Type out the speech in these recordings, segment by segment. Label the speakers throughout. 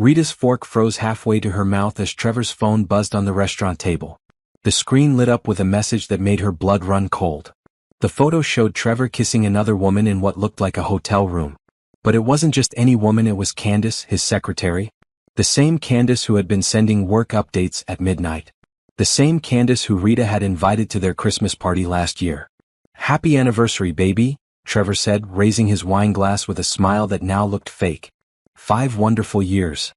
Speaker 1: Rita's fork froze halfway to her mouth as Trevor's phone buzzed on the restaurant table. The screen lit up with a message that made her blood run cold. The photo showed Trevor kissing another woman in what looked like a hotel room. But it wasn't just any woman, it was Candace, his secretary. The same Candace who had been sending work updates at midnight. The same Candace who Rita had invited to their Christmas party last year. "Happy anniversary, baby," Trevor said, raising his wine glass with a smile that now looked fake. 5 wonderful years.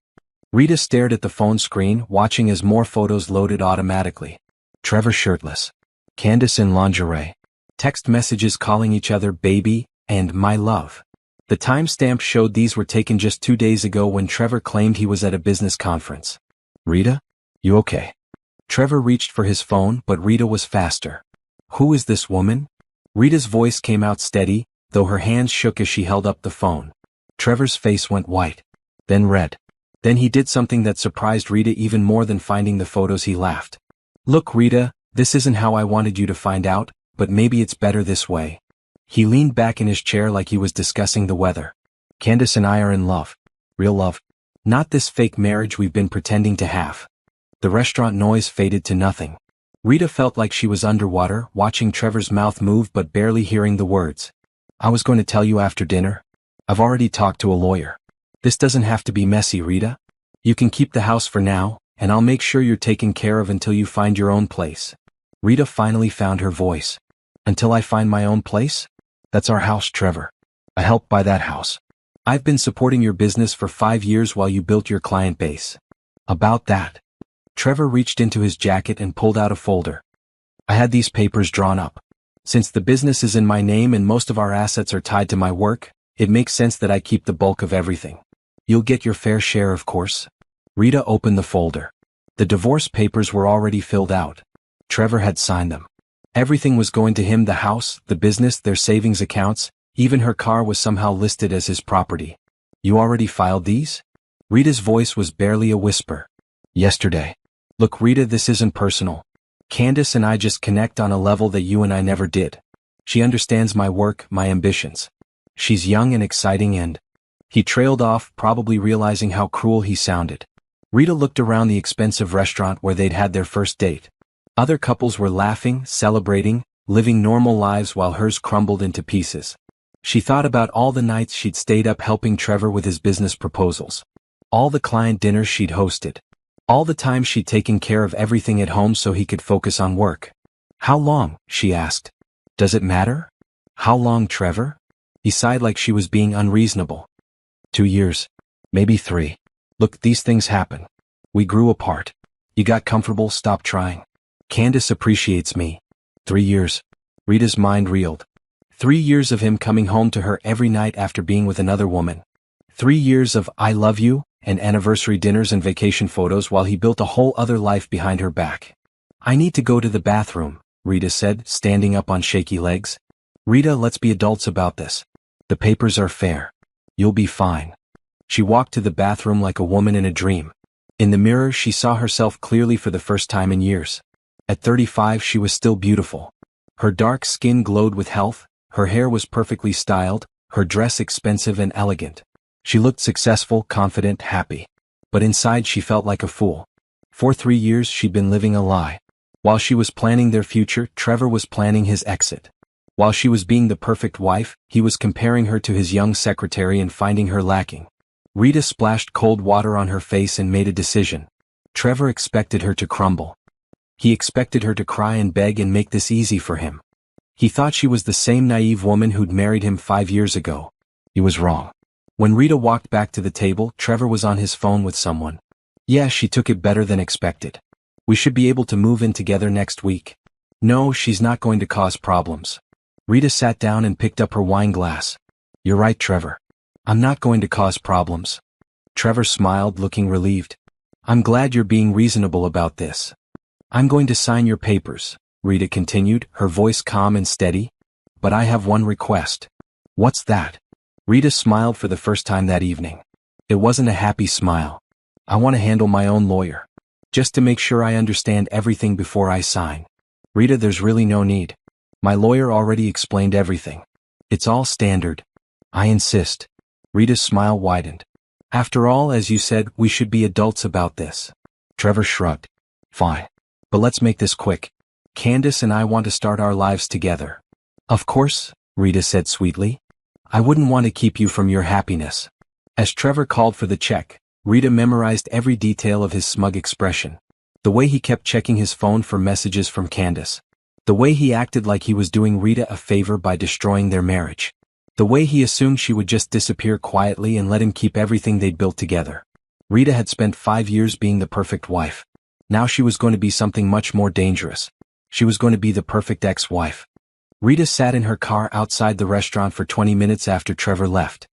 Speaker 1: Rita stared at the phone screen, watching as more photos loaded automatically. Trevor shirtless. Candace in lingerie. Text messages calling each other baby and my love. The timestamp showed these were taken just 2 days ago when Trevor claimed he was at a business conference. "Rita? You okay?" Trevor reached for his phone, but Rita was faster. "Who is this woman?" Rita's voice came out steady, though her hands shook as she held up the phone. Trevor's face went white, then red. Then he did something that surprised Rita even more than finding the photos. He laughed. "Look, Rita, this isn't how I wanted you to find out, but maybe it's better this way." He leaned back in his chair like he was discussing the weather. "Candace and I are in love. Real love. Not this fake marriage we've been pretending to have." The restaurant noise faded to nothing. Rita felt like she was underwater, watching Trevor's mouth move but barely hearing the words. "I was going to tell you after dinner. I've already talked to a lawyer. This doesn't have to be messy, Rita. You can keep the house for now, and I'll make sure you're taken care of until you find your own place." Rita finally found her voice. "Until I find my own place? That's our house, Trevor. I helped buy that house. I've been supporting your business for 5 years while you built your client base." "About that." Trevor reached into his jacket and pulled out a folder. "I had these papers drawn up. Since the business is in my name and most of our assets are tied to my work, it makes sense that I keep the bulk of everything. You'll get your fair share, of course." Rita opened the folder. The divorce papers were already filled out. Trevor had signed them. Everything was going to him: the house, the business, their savings accounts, even her car was somehow listed as his property. "You already filed these?" Rita's voice was barely a whisper. "Yesterday." "Look, Rita, this isn't personal. Candace and I just connect on a level that you and I never did. She understands my work, my ambitions. She's young and exciting and—" He trailed off, probably realizing how cruel he sounded. Rita looked around the expensive restaurant where they'd had their first date. Other couples were laughing, celebrating, living normal lives while hers crumbled into pieces. She thought about all the nights she'd stayed up helping Trevor with his business proposals. All the client dinners she'd hosted. All the time she'd taken care of everything at home so he could focus on work. "How long?" she asked. "Does it matter? How long, Trevor?" He sighed like she was being unreasonable. 2 years. Maybe 3. "Look, these things happen. We grew apart. You got comfortable, stopped trying. Candace appreciates me. 3 years. Rita's mind reeled. 3 years of him coming home to her every night after being with another woman. 3 years of "I love you" and anniversary dinners and vacation photos while he built a whole other life behind her back. "I need to go to the bathroom," Rita said, standing up on shaky legs. "Rita, let's be adults about this. The papers are fair. You'll be fine." She walked to the bathroom like a woman in a dream. In the mirror, she saw herself clearly for the first time in years. At 35, she was still beautiful. Her dark skin glowed with health, her hair was perfectly styled, her dress expensive and elegant. She looked successful, confident, happy. But inside she felt like a fool. For 3 years she'd been living a lie. While she was planning their future, Trevor was planning his exit. While she was being the perfect wife, he was comparing her to his young secretary and finding her lacking. Rita splashed cold water on her face and made a decision. Trevor expected her to crumble. He expected her to cry and beg and make this easy for him. He thought she was the same naive woman who'd married him 5 years ago. He was wrong. When Rita walked back to the table, Trevor was on his phone with someone. "Yeah, she took it better than expected. We should be able to move in together next week." "No, she's not going to cause problems." Rita sat down and picked up her wine glass. "You're right, Trevor. I'm not going to cause problems." Trevor smiled, looking relieved. "I'm glad you're being reasonable about this." "I'm going to sign your papers," Rita continued, her voice calm and steady. "But I have one request." "What's that?" Rita smiled for the first time that evening. It wasn't a happy smile. "I want to handle my own lawyer. Just to make sure I understand everything before I sign." "Rita, there's really no need. My lawyer already explained everything. It's all standard." "I insist." Rita's smile widened. After all, as you said, we should be adults about this. Trevor shrugged. Fine. But let's make this quick. Candace and I want to start our lives together. Of course, Rita said sweetly. I wouldn't want to keep you from your happiness. As Trevor called for the check, Rita memorized every detail of his smug expression. The way he kept checking his phone for messages from Candace. The way he acted like he was doing Rita a favor by destroying their marriage. The way he assumed she would just disappear quietly and let him keep everything they'd built together. Rita had spent 5 years being the perfect wife. Now she was going to be something much more dangerous. She was going to be the perfect ex-wife. Rita sat in her car outside the restaurant for 20 minutes after Trevor left.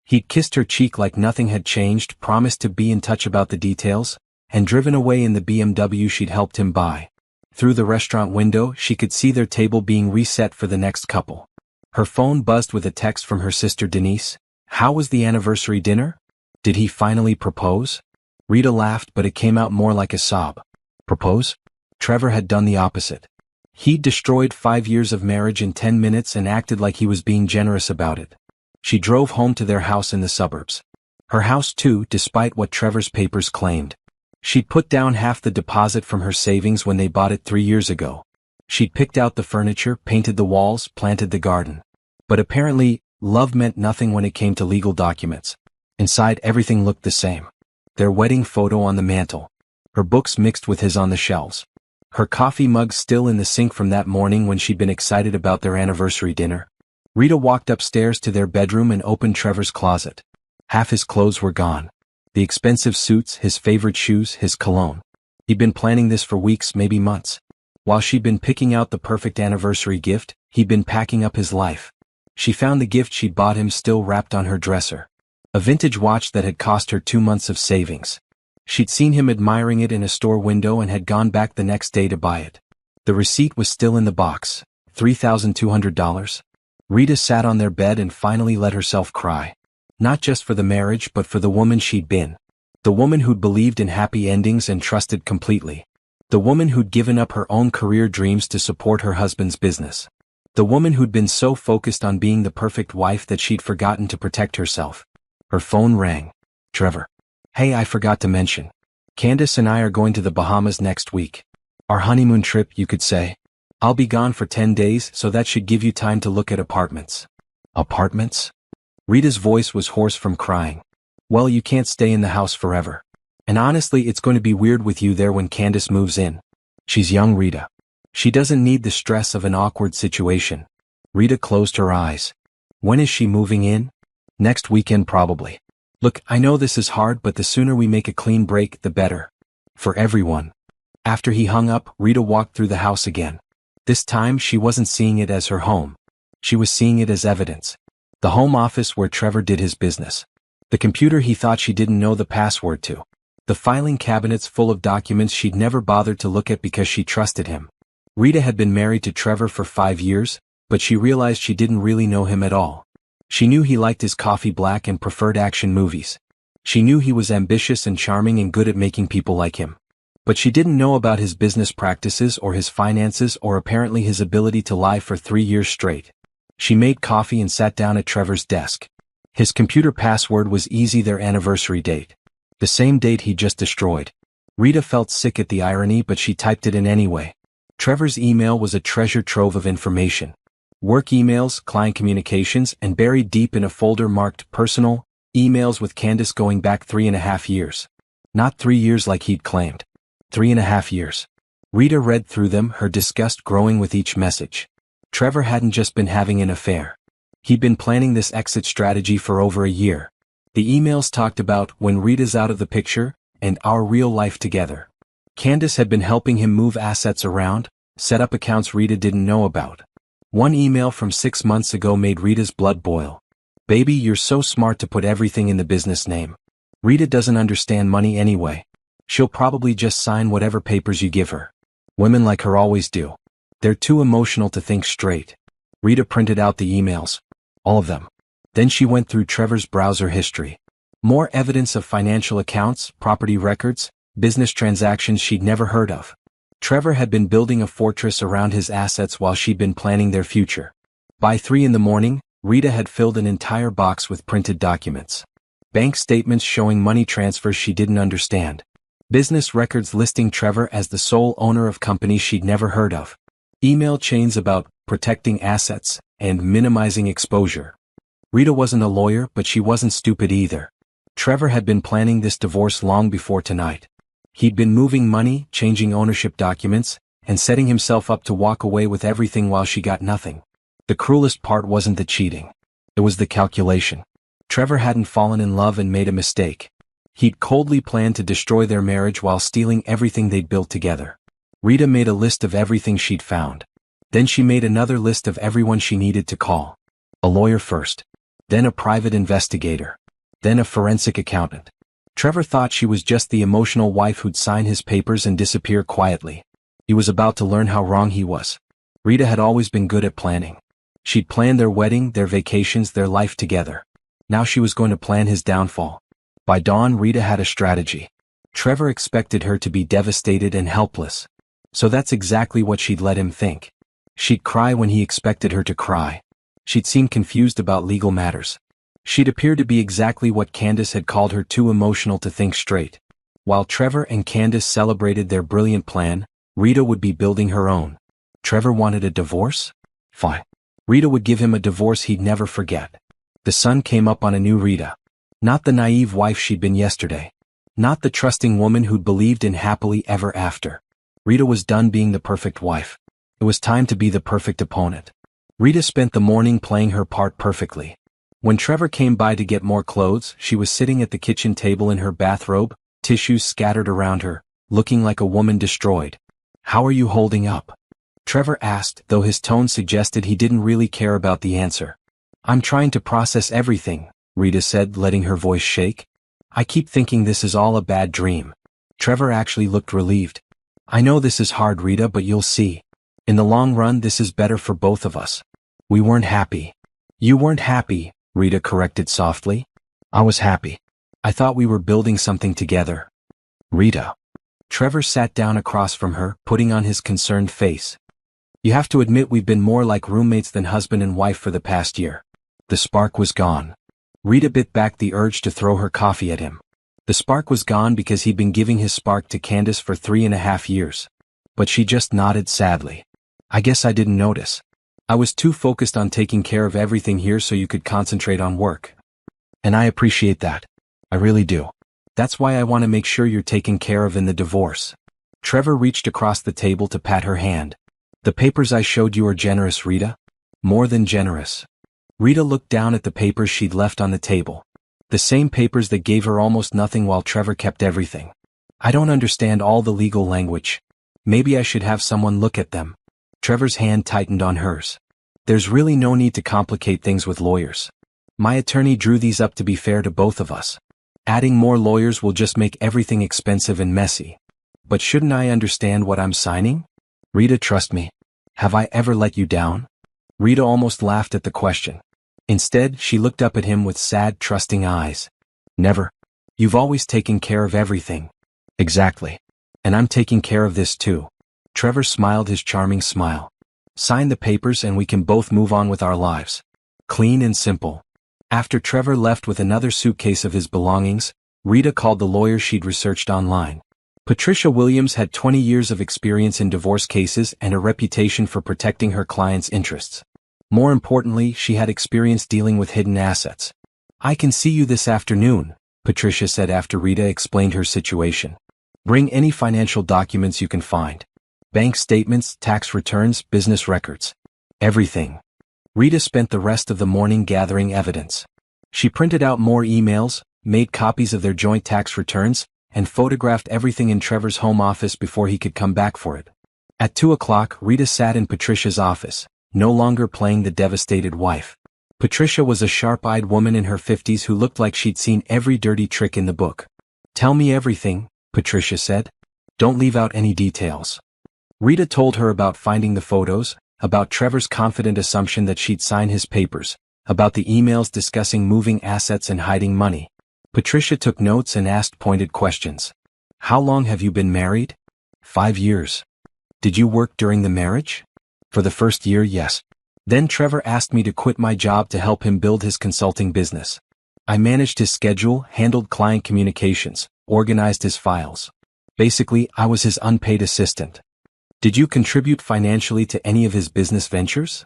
Speaker 1: He'd kissed her cheek like nothing had changed, promised to be in touch about the details, and driven away in the BMW she'd helped him buy. Through the restaurant window, she could see their table being reset for the next couple. Her phone buzzed with a text from her sister Denise. How was the anniversary dinner? Did he finally propose? Rita laughed, but it came out more like a sob. Propose? Trevor had done the opposite. He'd destroyed 5 years of marriage in 10 minutes and acted like he was being generous about it. She drove home to their house in the suburbs. Her house too, despite what Trevor's papers claimed. She'd put down half the deposit from her savings when they bought it 3 years ago. She'd picked out the furniture, painted the walls, planted the garden. But apparently, love meant nothing when it came to legal documents. Inside, everything looked the same. Their wedding photo on the mantel. Her books mixed with his on the shelves. Her coffee mug still in the sink from that morning when she'd been excited about their anniversary dinner. Rita walked upstairs to their bedroom and opened Trevor's closet. Half his clothes were gone. The expensive suits, his favorite shoes, his cologne. He'd been planning this for weeks, maybe months. While she'd been picking out the perfect anniversary gift, he'd been packing up his life. She found the gift she'd bought him still wrapped on her dresser. A vintage watch that had cost her 2 months of savings. She'd seen him admiring it in a store window and had gone back the next day to buy it. The receipt was still in the box. $3,200. Rita sat on their bed and finally let herself cry. Not just for the marriage but for the woman she'd been. The woman who'd believed in happy endings and trusted completely. The woman who'd given up her own career dreams to support her husband's business. The woman who'd been so focused on being the perfect wife that she'd forgotten to protect herself. Her phone rang. Trevor. Hey, I forgot to mention. Candace and I are going to the Bahamas next week. Our honeymoon trip, you could say. I'll be gone for 10 days, so that should give you time to look at apartments. Apartments? Rita's voice was hoarse from crying. Well, you can't stay in the house forever. And honestly, it's going to be weird with you there when Candace moves in. She's young, Rita. She doesn't need the stress of an awkward situation. Rita closed her eyes. When is she moving in? Next weekend probably. Look, I know this is hard, but the sooner we make a clean break, the better. For everyone. After he hung up, Rita walked through the house again. This time she wasn't seeing it as her home. She was seeing it as evidence. The home office where Trevor did his business. The computer he thought she didn't know the password to. The filing cabinets full of documents she'd never bothered to look at because she trusted him. Rita had been married to Trevor for 5 years, but she realized she didn't really know him at all. She knew he liked his coffee black and preferred action movies. She knew he was ambitious and charming and good at making people like him. But she didn't know about his business practices or his finances or apparently his ability to lie for 3 years straight. She made coffee and sat down at Trevor's desk. His computer password was easy, their anniversary date. The same date he just destroyed. Rita felt sick at the irony, but she typed it in anyway. Trevor's email was a treasure trove of information. Work emails, client communications, and buried deep in a folder marked personal, emails with Candace going back 3.5 years. Not 3 years like he'd claimed. 3.5 years. Rita read through them, her disgust growing with each message. Trevor hadn't just been having an affair. He'd been planning this exit strategy for over a year. The emails talked about when Rita's out of the picture, and our real life together. Candace had been helping him move assets around, set up accounts Rita didn't know about. One email from 6 months ago made Rita's blood boil. Baby, you're so smart to put everything in the business name. Rita doesn't understand money anyway. She'll probably just sign whatever papers you give her. Women like her always do. They're too emotional to think straight. Rita printed out the emails. All of them. Then she went through Trevor's browser history. More evidence of financial accounts, property records, business transactions she'd never heard of. Trevor had been building a fortress around his assets while she'd been planning their future. By 3 in the morning, Rita had filled an entire box with printed documents. Bank statements showing money transfers she didn't understand. Business records listing Trevor as the sole owner of companies she'd never heard of. Email chains about protecting assets and minimizing exposure. Rita wasn't a lawyer, but she wasn't stupid either. Trevor had been planning this divorce long before tonight. He'd been moving money, changing ownership documents, and setting himself up to walk away with everything while she got nothing. The cruelest part wasn't the cheating. It was the calculation. Trevor hadn't fallen in love and made a mistake. He'd coldly planned to destroy their marriage while stealing everything they'd built together. Rita made a list of everything she'd found. Then she made another list of everyone she needed to call. A lawyer first. Then a private investigator. Then a forensic accountant. Trevor thought she was just the emotional wife who'd sign his papers and disappear quietly. He was about to learn how wrong he was. Rita had always been good at planning. She'd planned their wedding, their vacations, their life together. Now she was going to plan his downfall. By dawn, Rita had a strategy. Trevor expected her to be devastated and helpless. So that's exactly what she'd let him think. She'd cry when he expected her to cry. She'd seem confused about legal matters. She'd appear to be exactly what Candace had called her, too emotional to think straight. While Trevor and Candace celebrated their brilliant plan, Rita would be building her own. Trevor wanted a divorce? Fine. Rita would give him a divorce he'd never forget. The sun came up on a new Rita. Not the naive wife she'd been yesterday. Not the trusting woman who'd believed in happily ever after. Rita was done being the perfect wife. It was time to be the perfect opponent. Rita spent the morning playing her part perfectly. When Trevor came by to get more clothes, she was sitting at the kitchen table in her bathrobe, tissues scattered around her, looking like a woman destroyed. "How are you holding up?" Trevor asked, though his tone suggested he didn't really care about the answer. "I'm trying to process everything," Rita said, letting her voice shake. "I keep thinking this is all a bad dream." Trevor actually looked relieved. "I know this is hard, Rita, but you'll see. In the long run, this is better for both of us." "We weren't happy." "You weren't happy," Rita corrected softly. "I was happy. I thought we were building something together." "Rita." Trevor sat down across from her, putting on his concerned face. "You have to admit we've been more like roommates than husband and wife for the past year." The spark was gone. Rita bit back the urge to throw her coffee at him. The spark was gone because he'd been giving his spark to Candace for 3.5 years. But she just nodded sadly. "I guess I didn't notice. I was too focused on taking care of everything here so you could concentrate on work. And I appreciate that. I really do. That's why I want to make sure you're taken care of in the divorce." Trevor reached across the table to pat her hand. "The papers I showed you are generous, Rita. More than generous." Rita looked down at the papers she'd left on the table. The same papers that gave her almost nothing while Trevor kept everything. "I don't understand all the legal language. Maybe I should have someone look at them." Trevor's hand tightened on hers. "There's really no need to complicate things with lawyers. My attorney drew these up to be fair to both of us. Adding more lawyers will just make everything expensive and messy. But shouldn't I understand what I'm signing? Rita, trust me. Have I ever let you down?" Rita almost laughed at the question. Instead, she looked up at him with sad, trusting eyes. "Never. You've always taken care of everything." "Exactly. And I'm taking care of this too." Trevor smiled his charming smile. "Sign the papers and we can both move on with our lives." Clean and simple. After Trevor left with another suitcase of his belongings, Rita called the lawyer she'd researched online. Patricia Williams had 20 years of experience in divorce cases and a reputation for protecting her clients' interests. More importantly, she had experience dealing with hidden assets. "I can see you this afternoon," Patricia said after Rita explained her situation. "Bring any financial documents you can find. Bank statements, tax returns, business records. Everything." Rita spent the rest of the morning gathering evidence. She printed out more emails, made copies of their joint tax returns, and photographed everything in Trevor's home office before he could come back for it. At 2 o'clock, Rita sat in Patricia's office, no longer playing the devastated wife. Patricia was a sharp-eyed woman in her 50s who looked like she'd seen every dirty trick in the book. "Tell me everything," Patricia said. "Don't leave out any details." Rita told her about finding the photos, about Trevor's confident assumption that she'd sign his papers, about the emails discussing moving assets and hiding money. Patricia took notes and asked pointed questions. "How long have you been married?" 5 years. "Did you work during the marriage?" "For the first year, yes. Then Trevor asked me to quit my job to help him build his consulting business." I managed his schedule, handled client communications, organized his files. Basically, I was his unpaid assistant. Did you contribute financially to any of his business ventures?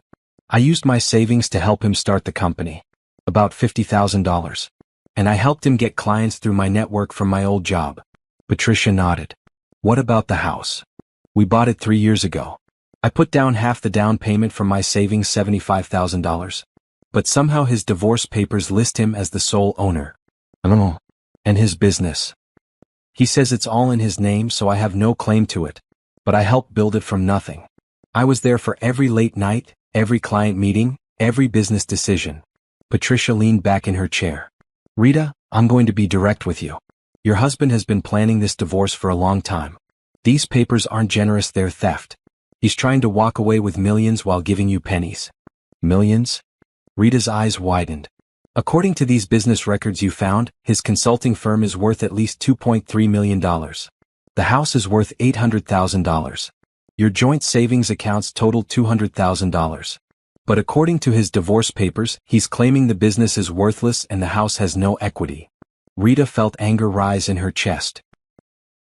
Speaker 1: I used my savings to help him start the company. About $50,000. And I helped him get clients through my network from my old job. Patricia nodded. What about the house? We bought it 3 years ago. I put down half the down payment from my savings, $75,000. But somehow his divorce papers list him as the sole owner. And his business. He says it's all in his name, so I have no claim to it. But I helped build it from nothing. I was there for every late night, every client meeting, every business decision. Patricia leaned back in her chair. Rita, I'm going to be direct with you. Your husband has been planning this divorce for a long time. These papers aren't generous, they're theft. He's trying to walk away with millions while giving you pennies. Millions? Rita's eyes widened. According to these business records you found, his consulting firm is worth at least $2.3 million. The house is worth $800,000. Your joint savings accounts total $200,000. But according to his divorce papers, he's claiming the business is worthless and the house has no equity. Rita felt anger rise in her chest.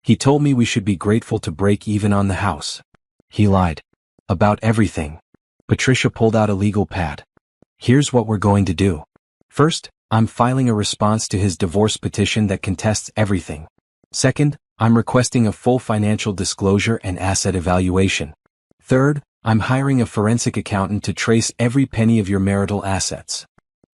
Speaker 1: He told me we should be grateful to break even on the house. He lied. About everything. Patricia pulled out a legal pad. Here's what we're going to do. First, I'm filing a response to his divorce petition that contests everything. Second, I'm requesting a full financial disclosure and asset evaluation. Third, I'm hiring a forensic accountant to trace every penny of your marital assets.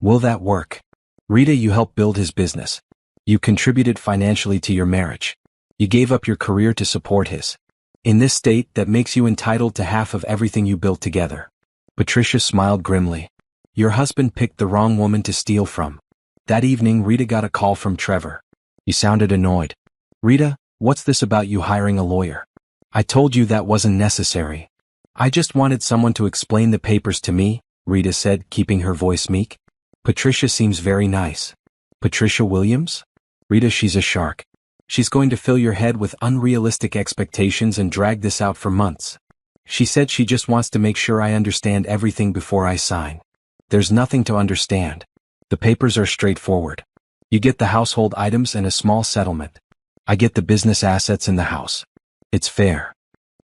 Speaker 1: Will that work? Rita, you helped build his business. You contributed financially to your marriage. You gave up your career to support his. In this state, that makes you entitled to half of everything you built together. Patricia smiled grimly. Your husband picked the wrong woman to steal from. That evening, Rita got a call from Trevor. He sounded annoyed. Rita, what's this about you hiring a lawyer? I told you that wasn't necessary. I just wanted someone to explain the papers to me, Rita said, keeping her voice meek. Patricia seems very nice. Patricia Williams? Rita, she's a shark. She's going to fill your head with unrealistic expectations and drag this out for months. She said she just wants to make sure I understand everything before I sign. There's nothing to understand. The papers are straightforward. You get the household items and a small settlement. I get the business assets in the house. It's fair.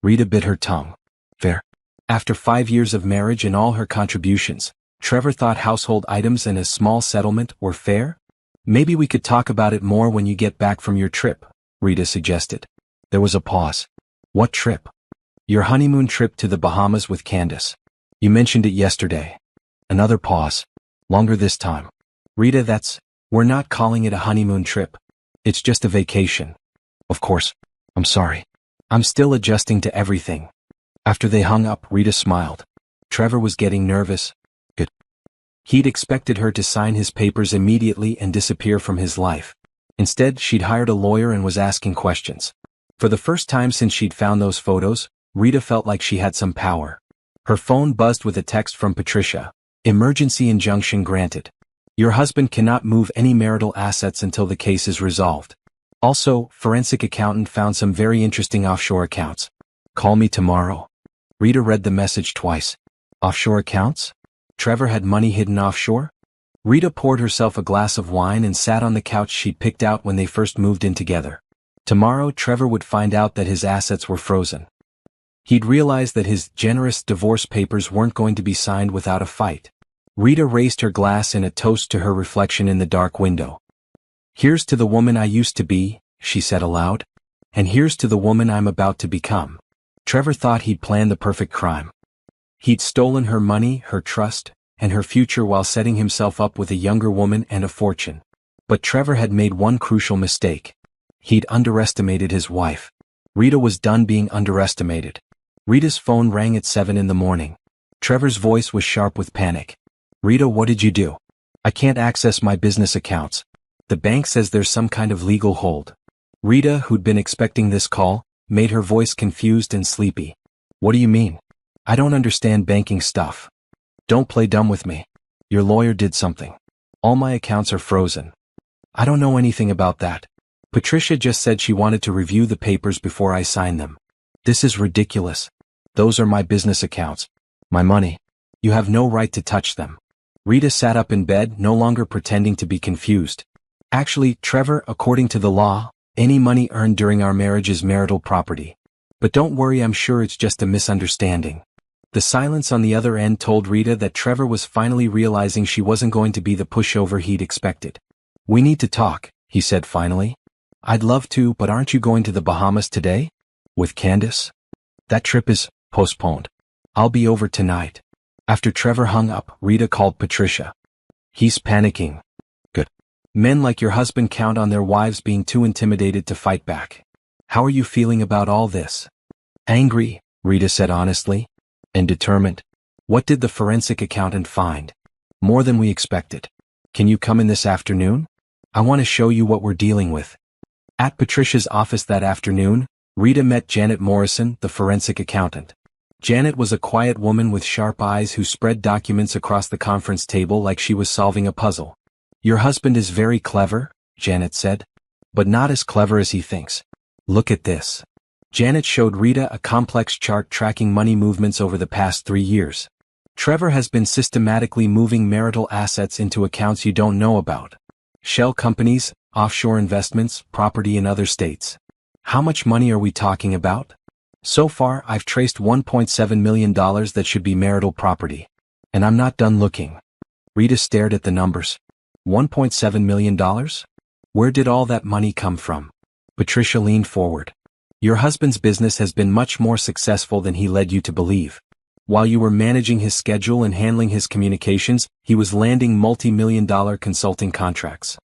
Speaker 1: Rita bit her tongue. Fair. After 5 years of marriage and all her contributions, Trevor thought household items and a small settlement were fair? Maybe we could talk about it more when you get back from your trip, Rita suggested. There was a pause. What trip? Your honeymoon trip to the Bahamas with Candace. You mentioned it yesterday. Another pause. Longer this time. Rita, we're not calling it a honeymoon trip. It's just a vacation. Of course. I'm sorry. I'm still adjusting to everything. After they hung up, Rita smiled. Trevor was getting nervous. Good. He'd expected her to sign his papers immediately and disappear from his life. Instead, she'd hired a lawyer and was asking questions. For the first time since she'd found those photos, Rita felt like she had some power. Her phone buzzed with a text from Patricia. Emergency injunction granted. Your husband cannot move any marital assets until the case is resolved. Also, forensic accountant found some very interesting offshore accounts. Call me tomorrow. Rita read the message twice. Offshore accounts? Trevor had money hidden offshore? Rita poured herself a glass of wine and sat on the couch she'd picked out when they first moved in together. Tomorrow, Trevor would find out that his assets were frozen. He'd realized that his generous divorce papers weren't going to be signed without a fight. Rita raised her glass in a toast to her reflection in the dark window. Here's to the woman I used to be, she said aloud. And here's to the woman I'm about to become. Trevor thought he'd planned the perfect crime. He'd stolen her money, her trust, and her future while setting himself up with a younger woman and a fortune. But Trevor had made one crucial mistake. He'd underestimated his wife. Rita was done being underestimated. Rita's phone rang at 7 a.m. Trevor's voice was sharp with panic. Rita, what did you do? I can't access my business accounts. The bank says there's some kind of legal hold. Rita, who'd been expecting this call, made her voice confused and sleepy. What do you mean? I don't understand banking stuff. Don't play dumb with me. Your lawyer did something. All my accounts are frozen. I don't know anything about that. Patricia just said she wanted to review the papers before I sign them. This is ridiculous. Those are my business accounts. My money. You have no right to touch them. Rita sat up in bed, no longer pretending to be confused. Actually, Trevor, according to the law, any money earned during our marriage is marital property. But don't worry, I'm sure it's just a misunderstanding. The silence on the other end told Rita that Trevor was finally realizing she wasn't going to be the pushover he'd expected. We need to talk, he said finally. I'd love to, but aren't you going to the Bahamas today? With Candace? That trip is postponed. I'll be over tonight. After Trevor hung up, Rita called Patricia. He's panicking. Good. Men like your husband count on their wives being too intimidated to fight back. How are you feeling about all this? Angry, Rita said honestly. And determined. What did the forensic accountant find? More than we expected. Can you come in this afternoon? I want to show you what we're dealing with. At Patricia's office that afternoon, Rita met Janet Morrison, the forensic accountant. Janet was a quiet woman with sharp eyes who spread documents across the conference table like she was solving a puzzle. Your husband is very clever, Janet said. But not as clever as he thinks. Look at this. Janet showed Rita a complex chart tracking money movements over the past 3 years. Trevor has been systematically moving marital assets into accounts you don't know about. Shell companies, offshore investments, property in other states. How much money are we talking about? So far, I've traced $1.7 million that should be marital property. And I'm not done looking. Rita stared at the numbers. $1.7 million? Where did all that money come from? Patricia leaned forward. Your husband's business has been much more successful than he led you to believe. While you were managing his schedule and handling his communications, he was landing multi-million-dollar consulting contracts.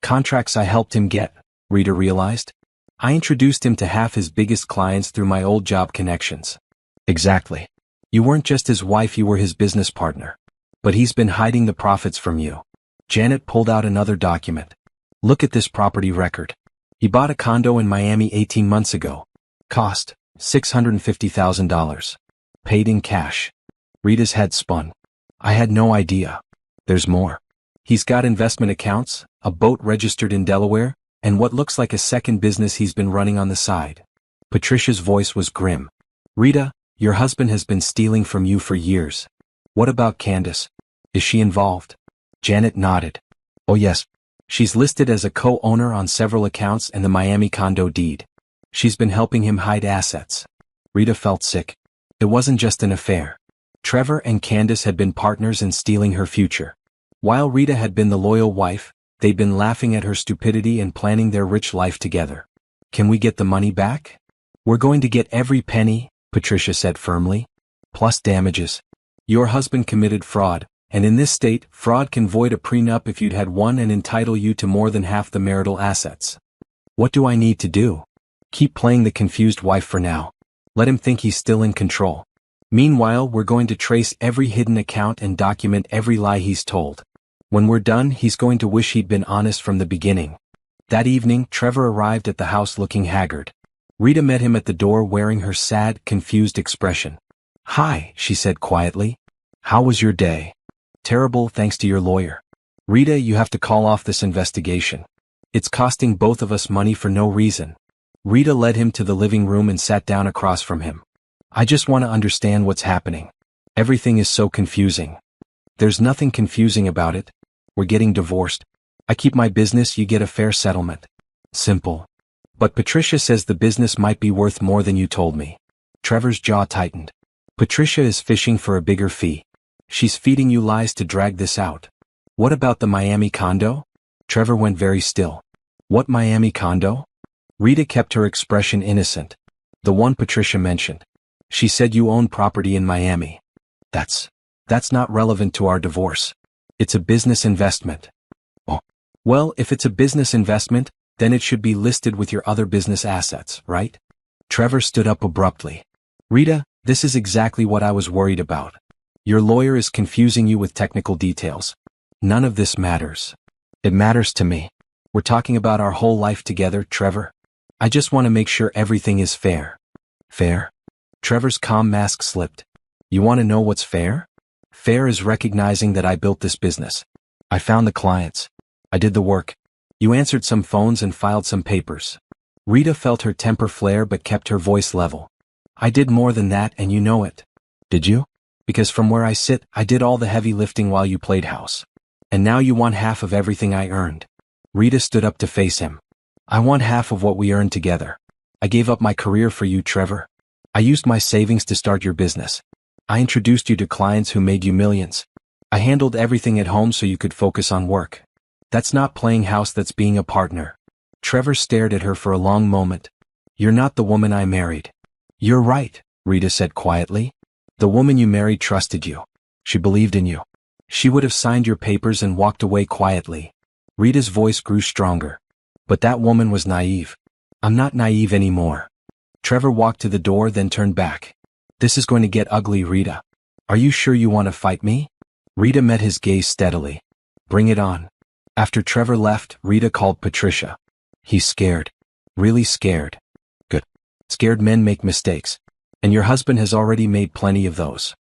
Speaker 1: Contracts I helped him get, Rita realized. I introduced him to half his biggest clients through my old job connections. Exactly. You weren't just his wife, you were his business partner. But he's been hiding the profits from you. Janet pulled out another document. Look at this property record. He bought a condo in Miami 18 months ago. Cost, $650,000. Paid in cash. Rita's head spun. I had no idea. There's more. He's got investment accounts, a boat registered in Delaware, and what looks like a second business he's been running on the side. Patricia's voice was grim. Rita, your husband has been stealing from you for years. What about Candace? Is she involved? Janet nodded. Oh yes. She's listed as a co-owner on several accounts and the Miami condo deed. She's been helping him hide assets. Rita felt sick. It wasn't just an affair. Trevor and Candace had been partners in stealing her future. While Rita had been the loyal wife, they'd been laughing at her stupidity and planning their rich life together. Can we get the money back? We're going to get every penny, Patricia said firmly. Plus damages. Your husband committed fraud. And in this state, fraud can void a prenup if you'd had one and entitle you to more than half the marital assets. What do I need to do? Keep playing the confused wife for now. Let him think he's still in control. Meanwhile, we're going to trace every hidden account and document every lie he's told. When we're done, he's going to wish he'd been honest from the beginning. That evening, Trevor arrived at the house looking haggard. Rita met him at the door wearing her sad, confused expression. Hi, she said quietly. How was your day? Terrible, thanks to your lawyer. Rita, you have to call off this investigation. It's costing both of us money for no reason. Rita led him to the living room and sat down across from him. I just want to understand what's happening. Everything is so confusing. There's nothing confusing about it. We're getting divorced. I keep my business, you get a fair settlement. Simple. But Patricia says the business might be worth more than you told me. Trevor's jaw tightened. Patricia is fishing for a bigger fee. She's feeding you lies to drag this out. What about the Miami condo? Trevor went very still. What Miami condo? Rita kept her expression innocent. The one Patricia mentioned. She said you own property in Miami. That's not relevant to our divorce. It's a business investment. Oh. Well, if it's a business investment, then it should be listed with your other business assets, right? Trevor stood up abruptly. Rita, this is exactly what I was worried about. Your lawyer is confusing you with technical details. None of this matters. It matters to me. We're talking about our whole life together, Trevor. I just want to make sure everything is fair. Fair? Trevor's calm mask slipped. You want to know what's fair? Fair is recognizing that I built this business. I found the clients. I did the work. You answered some phones and filed some papers. Rita felt her temper flare but kept her voice level. I did more than that and you know it. Did you? Because from where I sit, I did all the heavy lifting while you played house. And now you want half of everything I earned. Rita stood up to face him. I want half of what we earned together. I gave up my career for you, Trevor. I used my savings to start your business. I introduced you to clients who made you millions. I handled everything at home so you could focus on work. That's not playing house, that's being a partner. Trevor stared at her for a long moment. You're not the woman I married. You're right, Rita said quietly. The woman you married trusted you. She believed in you. She would have signed your papers and walked away quietly. Rita's voice grew stronger. But that woman was naive. I'm not naive anymore. Trevor walked to the door, then turned back. This is going to get ugly, Rita. Are you sure you want to fight me? Rita met his gaze steadily. Bring it on. After Trevor left, Rita called Patricia. He's scared. Really scared. Good. Scared men make mistakes. And your husband has already made plenty of those.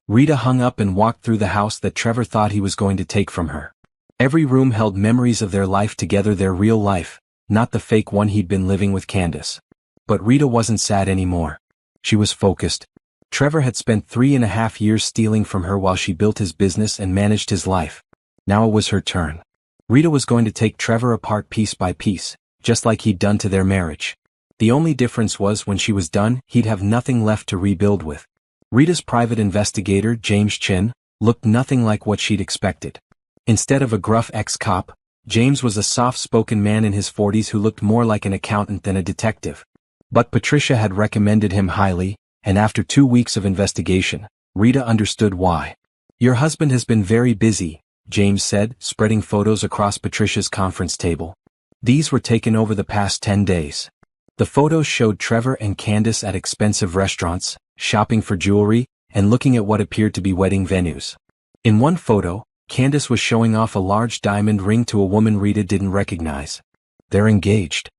Speaker 1: Rita hung up and walked through the house that Trevor thought he was going to take from her. Every room held memories of their life together, their real life, not the fake one he'd been living with Candace. But Rita wasn't sad anymore. She was focused. Trevor had spent 3.5 years stealing from her while she built his business and managed his life. Now it was her turn. Rita was going to take Trevor apart piece by piece, just like he'd done to their marriage. The only difference was when she was done, he'd have nothing left to rebuild with. Rita's private investigator, James Chin, looked nothing like what she'd expected. Instead of a gruff ex-cop, James was a soft-spoken man in his 40s who looked more like an accountant than a detective. But Patricia had recommended him highly, and after 2 weeks of investigation, Rita understood why. Your husband has been very busy, James said, spreading photos across Patricia's conference table. These were taken over the past 10 days. The photos showed Trevor and Candace at expensive restaurants, shopping for jewelry, and looking at what appeared to be wedding venues. In one photo, Candace was showing off a large diamond ring to a woman Rita didn't recognize. They're engaged.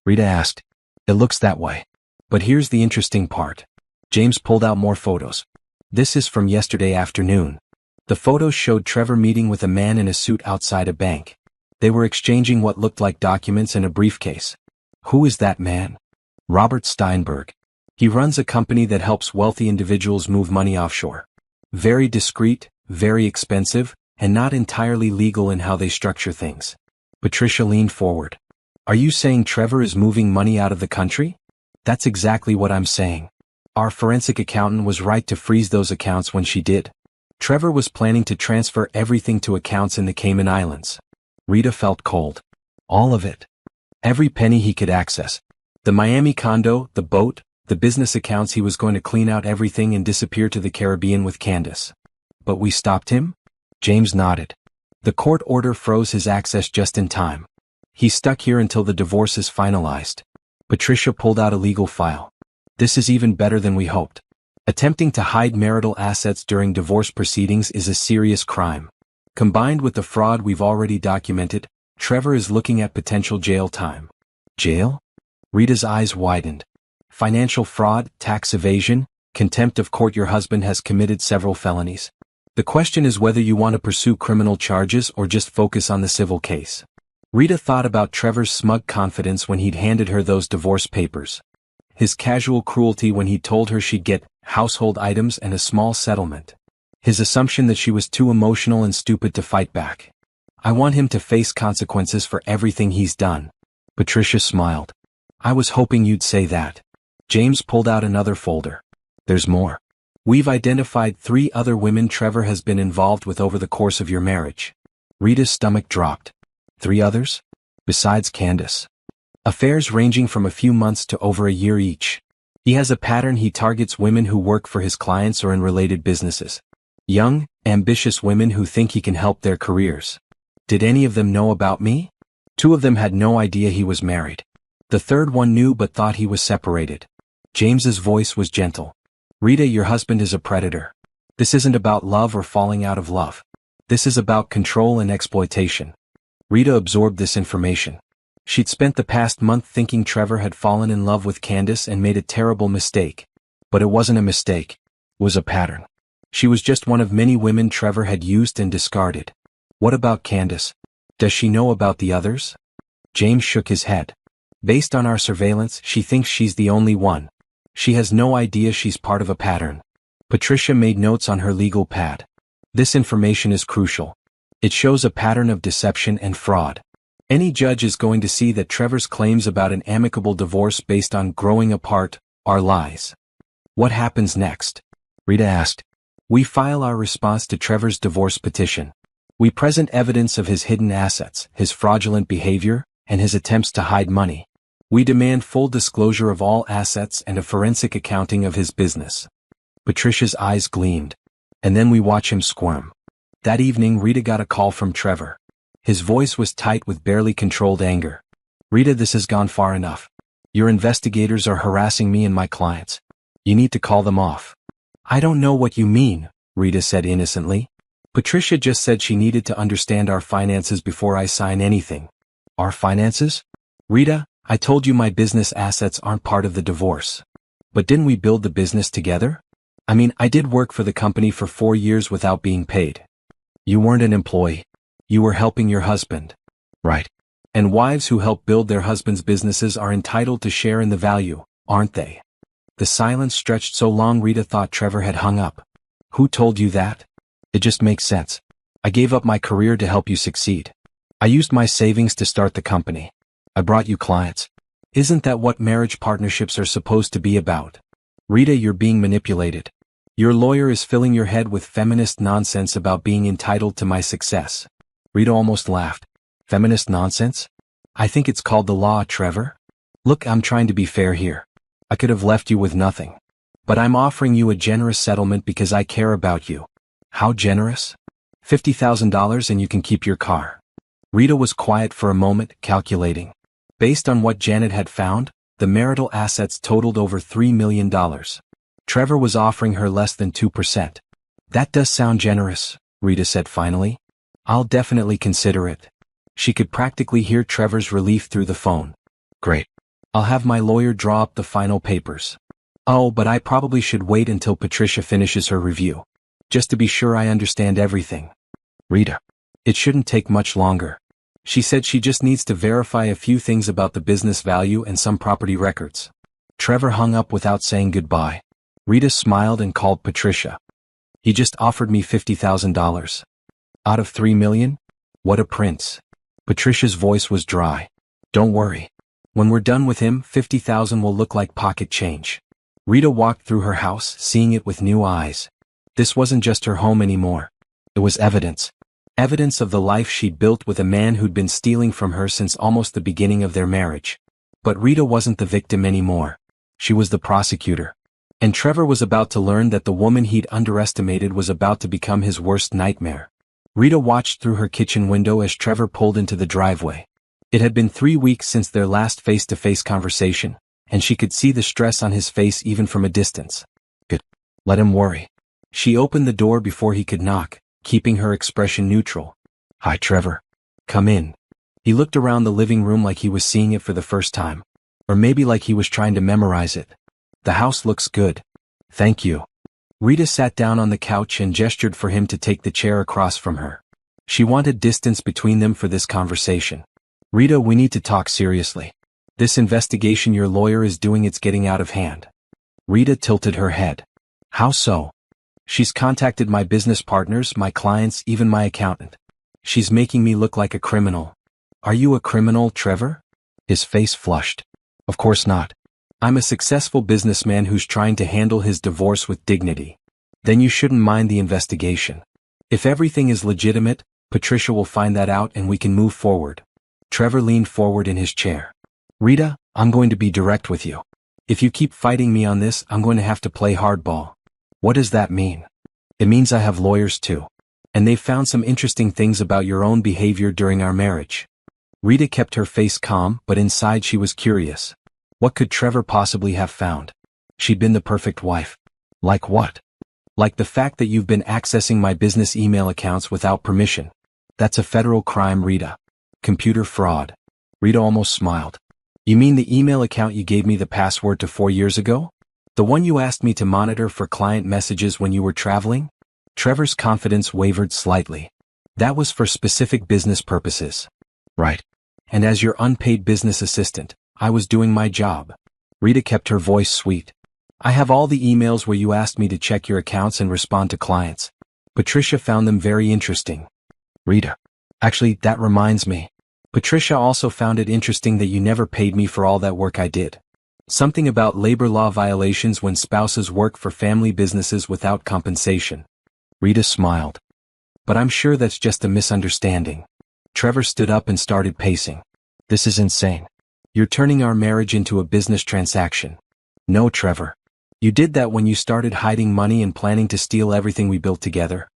Speaker 1: Rita asked. It looks that way. But here's the interesting part. James pulled out more photos. This is from yesterday afternoon. The photos showed Trevor meeting with a man in a suit outside a bank. They were exchanging what looked like documents in a briefcase. Who is that man? Robert Steinberg. He runs a company that helps wealthy individuals move money offshore. Very discreet, very expensive, and not entirely legal in how they structure things. Patricia leaned forward. Are you saying Trevor is moving money out of the country? That's exactly what I'm saying. Our forensic accountant was right to freeze those accounts when she did. Trevor was planning to transfer everything to accounts in the Cayman Islands. Rita felt cold. All of it. Every penny he could access. The Miami condo, the boat, the business accounts. He was going to clean out everything and disappear to the Caribbean with Candace. But we stopped him? James nodded. The court order froze his access just in time. He's stuck here until the divorce is finalized. Patricia pulled out a legal file. This is even better than we hoped. Attempting to hide marital assets during divorce proceedings is a serious crime. Combined with the fraud we've already documented, Trevor is looking at potential jail time. Jail? Rita's eyes widened. Financial fraud, tax evasion, contempt of court. Your husband has committed several felonies. The question is whether you want to pursue criminal charges or just focus on the civil case. Rita thought about Trevor's smug confidence when he'd handed her those divorce papers. His casual cruelty when he told her she'd get household items and a small settlement. His assumption that she was too emotional and stupid to fight back. I want him to face consequences for everything he's done. Patricia smiled. I was hoping you'd say that. James pulled out another folder. There's more. We've identified 3 other women Trevor has been involved with over the course of your marriage. Rita's stomach dropped. 3 others? Besides Candace. Affairs ranging from a few months to over a year each. He has a pattern. He targets women who work for his clients or in related businesses. Young, ambitious women who think he can help their careers. Did any of them know about me? 2 of them had no idea he was married. The third one knew but thought he was separated. James's voice was gentle. Rita, your husband is a predator. This isn't about love or falling out of love. This is about control and exploitation. Rita absorbed this information. She'd spent the past month thinking Trevor had fallen in love with Candace and made a terrible mistake. But it wasn't a mistake. It was a pattern. She was just one of many women Trevor had used and discarded. What about Candace? Does she know about the others? James shook his head. Based on our surveillance, she thinks she's the only one. She has no idea she's part of a pattern. Patricia made notes on her legal pad. This information is crucial. It shows a pattern of deception and fraud. Any judge is going to see that Trevor's claims about an amicable divorce based on growing apart are lies. What happens next? Rita asked. We file our response to Trevor's divorce petition. We present evidence of his hidden assets, his fraudulent behavior, and his attempts to hide money. We demand full disclosure of all assets and a forensic accounting of his business. Patricia's eyes gleamed. And then we watch him squirm. That evening Rita got a call from Trevor. His voice was tight with barely controlled anger. Rita, this has gone far enough. Your investigators are harassing me and my clients. You need to call them off. I don't know what you mean, Rita said innocently. Patricia just said she needed to understand our finances before I sign anything. Our finances? Rita, I told you my business assets aren't part of the divorce. But didn't we build the business together? I mean, I did work for the company for 4 years without being paid. You weren't an employee. You were helping your husband. Right. And wives who help build their husbands' businesses are entitled to share in the value, aren't they? The silence stretched so long Rita thought Trevor had hung up. Who told you that? It just makes sense. I gave up my career to help you succeed. I used my savings to start the company. I brought you clients. Isn't that what marriage partnerships are supposed to be about? Rita, you're being manipulated. Your lawyer is filling your head with feminist nonsense about being entitled to my success. Rita almost laughed. Feminist nonsense? I think it's called the law, Trevor. Look, I'm trying to be fair here. I could have left you with nothing. But I'm offering you a generous settlement because I care about you. How generous? $50,000 and you can keep your car. Rita was quiet for a moment, calculating. Based on what Janet had found, the marital assets totaled over $3 million. Trevor was offering her less than 2%. That does sound generous, Rita said finally. I'll definitely consider it. She could practically hear Trevor's relief through the phone. Great. I'll have my lawyer draw up the final papers. Oh, but I probably should wait until Patricia finishes her review. Just to be sure I understand everything. Rita. It shouldn't take much longer. She said she just needs to verify a few things about the business value and some property records. Trevor hung up without saying goodbye. Rita smiled and called Patricia. He just offered me $50,000. Out of $3 million? What a prince. Patricia's voice was dry. Don't worry. When we're done with him, $50,000 will look like pocket change. Rita walked through her house, seeing it with new eyes. This wasn't just her home anymore. It was evidence. Evidence of the life she'd built with a man who'd been stealing from her since almost the beginning of their marriage. But Rita wasn't the victim anymore. She was the prosecutor. And Trevor was about to learn that the woman he'd underestimated was about to become his worst nightmare. Rita watched through her kitchen window as Trevor pulled into the driveway. It had been 3 weeks since their last face-to-face conversation, and she could see the stress on his face even from a distance. Good. Let him worry. She opened the door before he could knock, keeping her expression neutral. Hi, Trevor. Come in. He looked around the living room like he was seeing it for the first time. Or maybe like he was trying to memorize it. The house looks good. Thank you. Rita sat down on the couch and gestured for him to take the chair across from her. She wanted distance between them for this conversation. Rita, we need to talk seriously. This investigation your lawyer is doing, it's getting out of hand. Rita tilted her head. How so? She's contacted my business partners, my clients, even my accountant. She's making me look like a criminal. Are you a criminal, Trevor? His face flushed. Of course not. I'm a successful businessman who's trying to handle his divorce with dignity. Then you shouldn't mind the investigation. If everything is legitimate, Patricia will find that out and we can move forward. Trevor leaned forward in his chair. Rita, I'm going to be direct with you. If you keep fighting me on this, I'm going to have to play hardball. What does that mean? It means I have lawyers too. And they've found some interesting things about your own behavior during our marriage. Rita kept her face calm, but inside she was curious. What could Trevor possibly have found? She'd been the perfect wife. Like what? Like the fact that you've been accessing my business email accounts without permission. That's a federal crime, Rita. Computer fraud. Rita almost smiled. You mean the email account you gave me the password to 4 years ago? The one you asked me to monitor for client messages when you were traveling? Trevor's confidence wavered slightly. That was for specific business purposes. Right. And as your unpaid business assistant, I was doing my job. Rita kept her voice sweet. I have all the emails where you asked me to check your accounts and respond to clients. Patricia found them very interesting. Rita. Actually, that reminds me. Patricia also found it interesting that you never paid me for all that work I did. Something about labor law violations when spouses work for family businesses without compensation. Rita smiled. But I'm sure that's just a misunderstanding. Trevor stood up and started pacing. This is insane. You're turning our marriage into a business transaction. No, Trevor. You did that when you started hiding money and planning to steal everything we built together.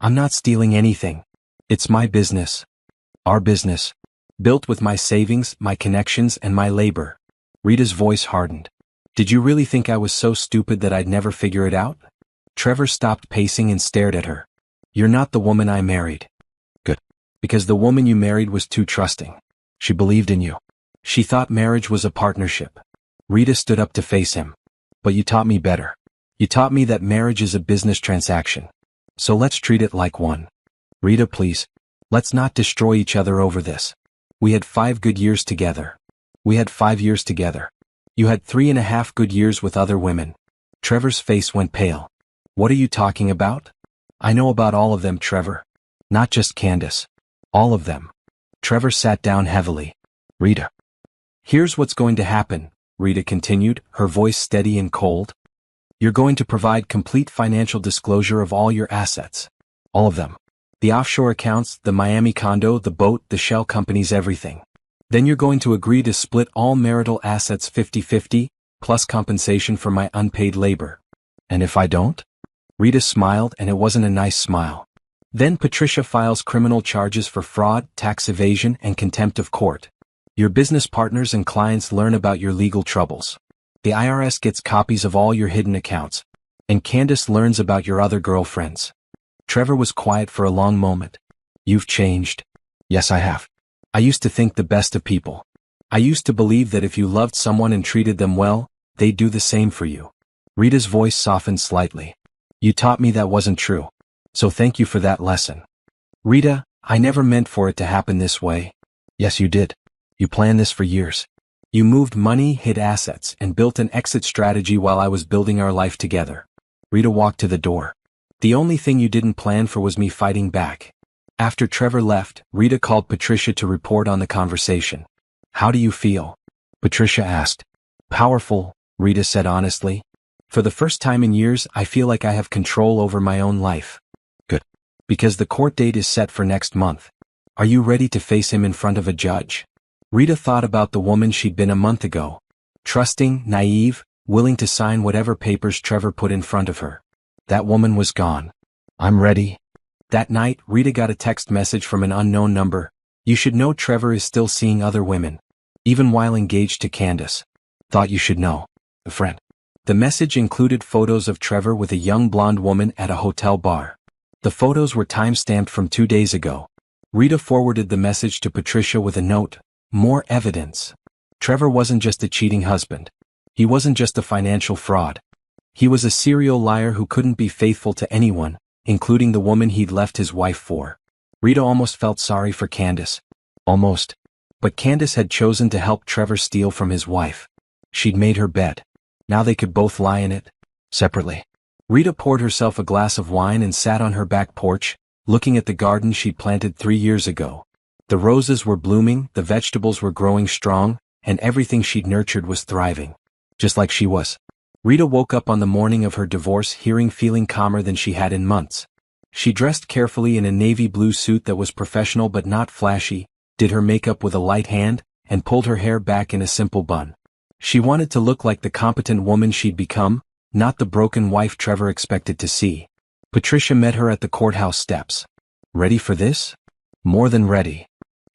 Speaker 1: I'm not stealing anything. It's my business. Our business. Built with my savings, my connections, and my labor. Rita's voice hardened. Did you really think I was so stupid that I'd never figure it out? Trevor stopped pacing and stared at her. You're not the woman I married. Good. Because the woman you married was too trusting. She believed in you. She thought marriage was a partnership. Rita stood up to face him. But you taught me better. You taught me that marriage is a business transaction. So let's treat it like one. Rita, please. Let's not destroy each other over this. We had 5 good years together. We had 5 years together. You had 3.5 good years with other women. Trevor's face went pale. What are you talking about? I know about all of them, Trevor. Not just Candace. All of them. Trevor sat down heavily. Rita. Here's what's going to happen, Rita continued, her voice steady and cold. You're going to provide complete financial disclosure of all your assets. All of them. The offshore accounts, the Miami condo, the boat, the shell companies, everything. Then you're going to agree to split all marital assets 50-50, plus compensation for my unpaid labor. And if I don't? Rita smiled, and it wasn't a nice smile. Then Patricia files criminal charges for fraud, tax evasion, and contempt of court. Your business partners and clients learn about your legal troubles. The IRS gets copies of all your hidden accounts. And Candace learns about your other girlfriends. Trevor was quiet for a long moment. You've changed. Yes, I have. I used to think the best of people. I used to believe that if you loved someone and treated them well, they'd do the same for you. Rita's voice softened slightly. You taught me that wasn't true. So thank you for that lesson. Rita, I never meant for it to happen this way. Yes, you did. You planned this for years. You moved money, hid assets, and built an exit strategy while I was building our life together. Rita walked to the door. The only thing you didn't plan for was me fighting back. After Trevor left, Rita called Patricia to report on the conversation. How do you feel? Patricia asked. Powerful, Rita said honestly. For the first time in years, I feel like I have control over my own life. Good. Because the court date is set for next month. Are you ready to face him in front of a judge? Rita thought about the woman she'd been a month ago. Trusting, naive, willing to sign whatever papers Trevor put in front of her. That woman was gone. I'm ready. That night, Rita got a text message from an unknown number. You should know Trevor is still seeing other women. Even while engaged to Candace. Thought you should know. A friend. The message included photos of Trevor with a young blonde woman at a hotel bar. The photos were time-stamped from 2 days ago. Rita forwarded the message to Patricia with a note. More evidence. Trevor wasn't just a cheating husband. He wasn't just a financial fraud. He was a serial liar who couldn't be faithful to anyone, including the woman he'd left his wife for. Rita almost felt sorry for Candace. Almost. But Candace had chosen to help Trevor steal from his wife. She'd made her bed. Now they could both lie in it. Separately. Rita poured herself a glass of wine and sat on her back porch, looking at the garden she'd planted 3 years ago. The roses were blooming, the vegetables were growing strong, and everything she'd nurtured was thriving. Just like she was. Rita woke up on the morning of her divorce feeling calmer than she had in months. She dressed carefully in a navy blue suit that was professional but not flashy, did her makeup with a light hand, and pulled her hair back in a simple bun. She wanted to look like the competent woman she'd become, not the broken wife Trevor expected to see. Patricia met her at the courthouse steps. Ready for this? More than ready.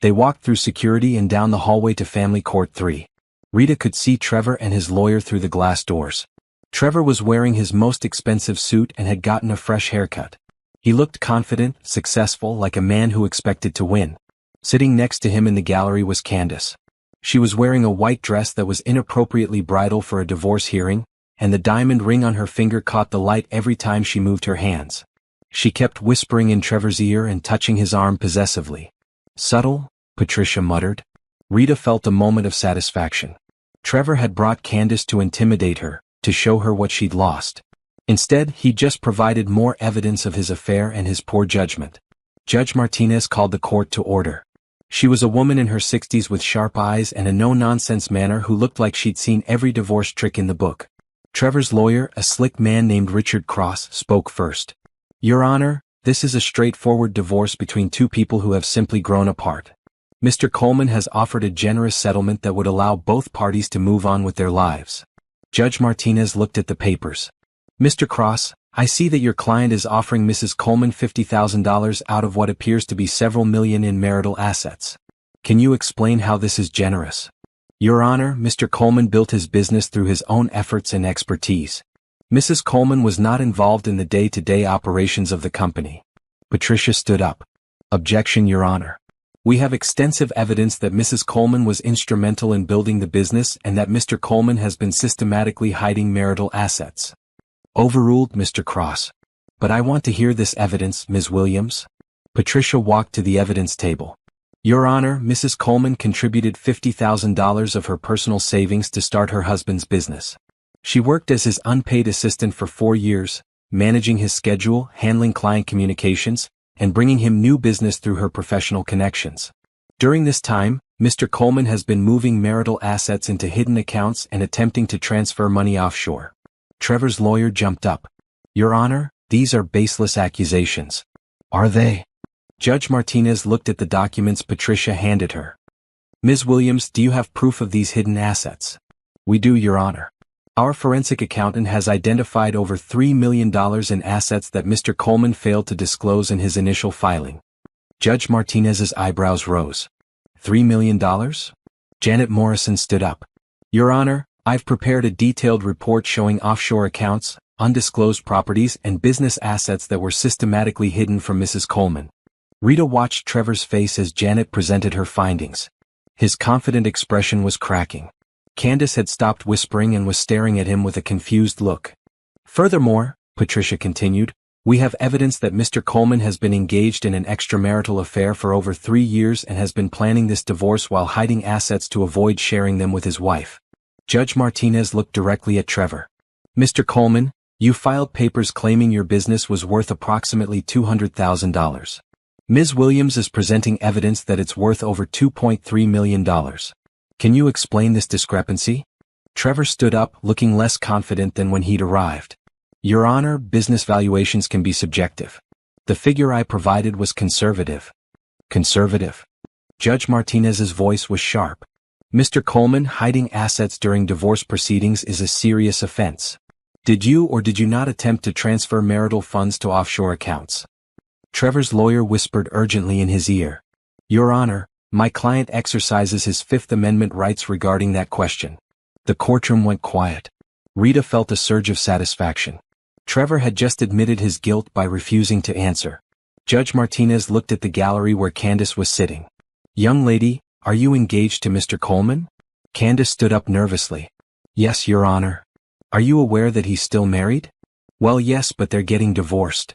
Speaker 1: They walked through security and down the hallway to Family Court 3. Rita could see Trevor and his lawyer through the glass doors. Trevor was wearing his most expensive suit and had gotten a fresh haircut. He looked confident, successful, like a man who expected to win. Sitting next to him in the gallery was Candace. She was wearing a white dress that was inappropriately bridal for a divorce hearing, and the diamond ring on her finger caught the light every time she moved her hands. She kept whispering in Trevor's ear and touching his arm possessively. Subtle, Patricia muttered. Rita felt a moment of satisfaction. Trevor had brought Candace to intimidate her, to show her what she'd lost. Instead, he just provided more evidence of his affair and his poor judgment. Judge Martinez called the court to order. She was a woman in her 60s with sharp eyes and a no-nonsense manner who looked like she'd seen every divorce trick in the book. Trevor's lawyer, a slick man named Richard Cross, spoke first. Your Honor, this is a straightforward divorce between two people who have simply grown apart. Mr. Coleman has offered a generous settlement that would allow both parties to move on with their lives. Judge Martinez looked at the papers. Mr. Cross, I see that your client is offering Mrs. Coleman $50,000 out of what appears to be several million in marital assets. Can you explain how this is generous? Your Honor, Mr. Coleman built his business through his own efforts and expertise. Mrs. Coleman was not involved in the day-to-day operations of the company. Patricia stood up. Objection, Your Honor. We have extensive evidence that Mrs. Coleman was instrumental in building the business and that Mr. Coleman has been systematically hiding marital assets. Overruled, Mr. Cross. But I want to hear this evidence, Ms. Williams. Patricia walked to the evidence table. Your Honor, Mrs. Coleman contributed $50,000 of her personal savings to start her husband's business. She worked as his unpaid assistant for 4 years, managing his schedule, handling client communications, and bringing him new business through her professional connections. During this time, Mr. Coleman has been moving marital assets into hidden accounts and attempting to transfer money offshore. Trevor's lawyer jumped up. Your Honor, these are baseless accusations. Are they? Judge Martinez looked at the documents Patricia handed her. Ms. Williams, do you have proof of these hidden assets? We do, Your Honor. Our forensic accountant has identified over $3 million in assets that Mr. Coleman failed to disclose in his initial filing. Judge Martinez's eyebrows rose. $3 million? Janet Morrison stood up. Your Honor, I've prepared a detailed report showing offshore accounts, undisclosed properties, and business assets that were systematically hidden from Mrs. Coleman. Rita watched Trevor's face as Janet presented her findings. His confident expression was cracking. Candace had stopped whispering and was staring at him with a confused look. Furthermore, Patricia continued, we have evidence that Mr. Coleman has been engaged in an extramarital affair for over 3 years and has been planning this divorce while hiding assets to avoid sharing them with his wife. Judge Martinez looked directly at Trevor. Mr. Coleman, you filed papers claiming your business was worth approximately $200,000. Ms. Williams is presenting evidence that it's worth over $2.3 million. Can you explain this discrepancy? Trevor stood up, looking less confident than when he'd arrived. Your Honor, business valuations can be subjective. The figure I provided was conservative. Conservative? Judge Martinez's voice was sharp. Mr. Coleman, hiding assets during divorce proceedings is a serious offense. Did you or did you not attempt to transfer marital funds to offshore accounts? Trevor's lawyer whispered urgently in his ear. Your Honor, my client exercises his Fifth Amendment rights regarding that question. The courtroom went quiet. Rita felt a surge of satisfaction. Trevor had just admitted his guilt by refusing to answer. Judge Martinez looked at the gallery where Candace was sitting. Young lady, are you engaged to Mr. Coleman? Candace stood up nervously. Yes, Your Honor. Are you aware that he's still married? Well, yes, but they're getting divorced.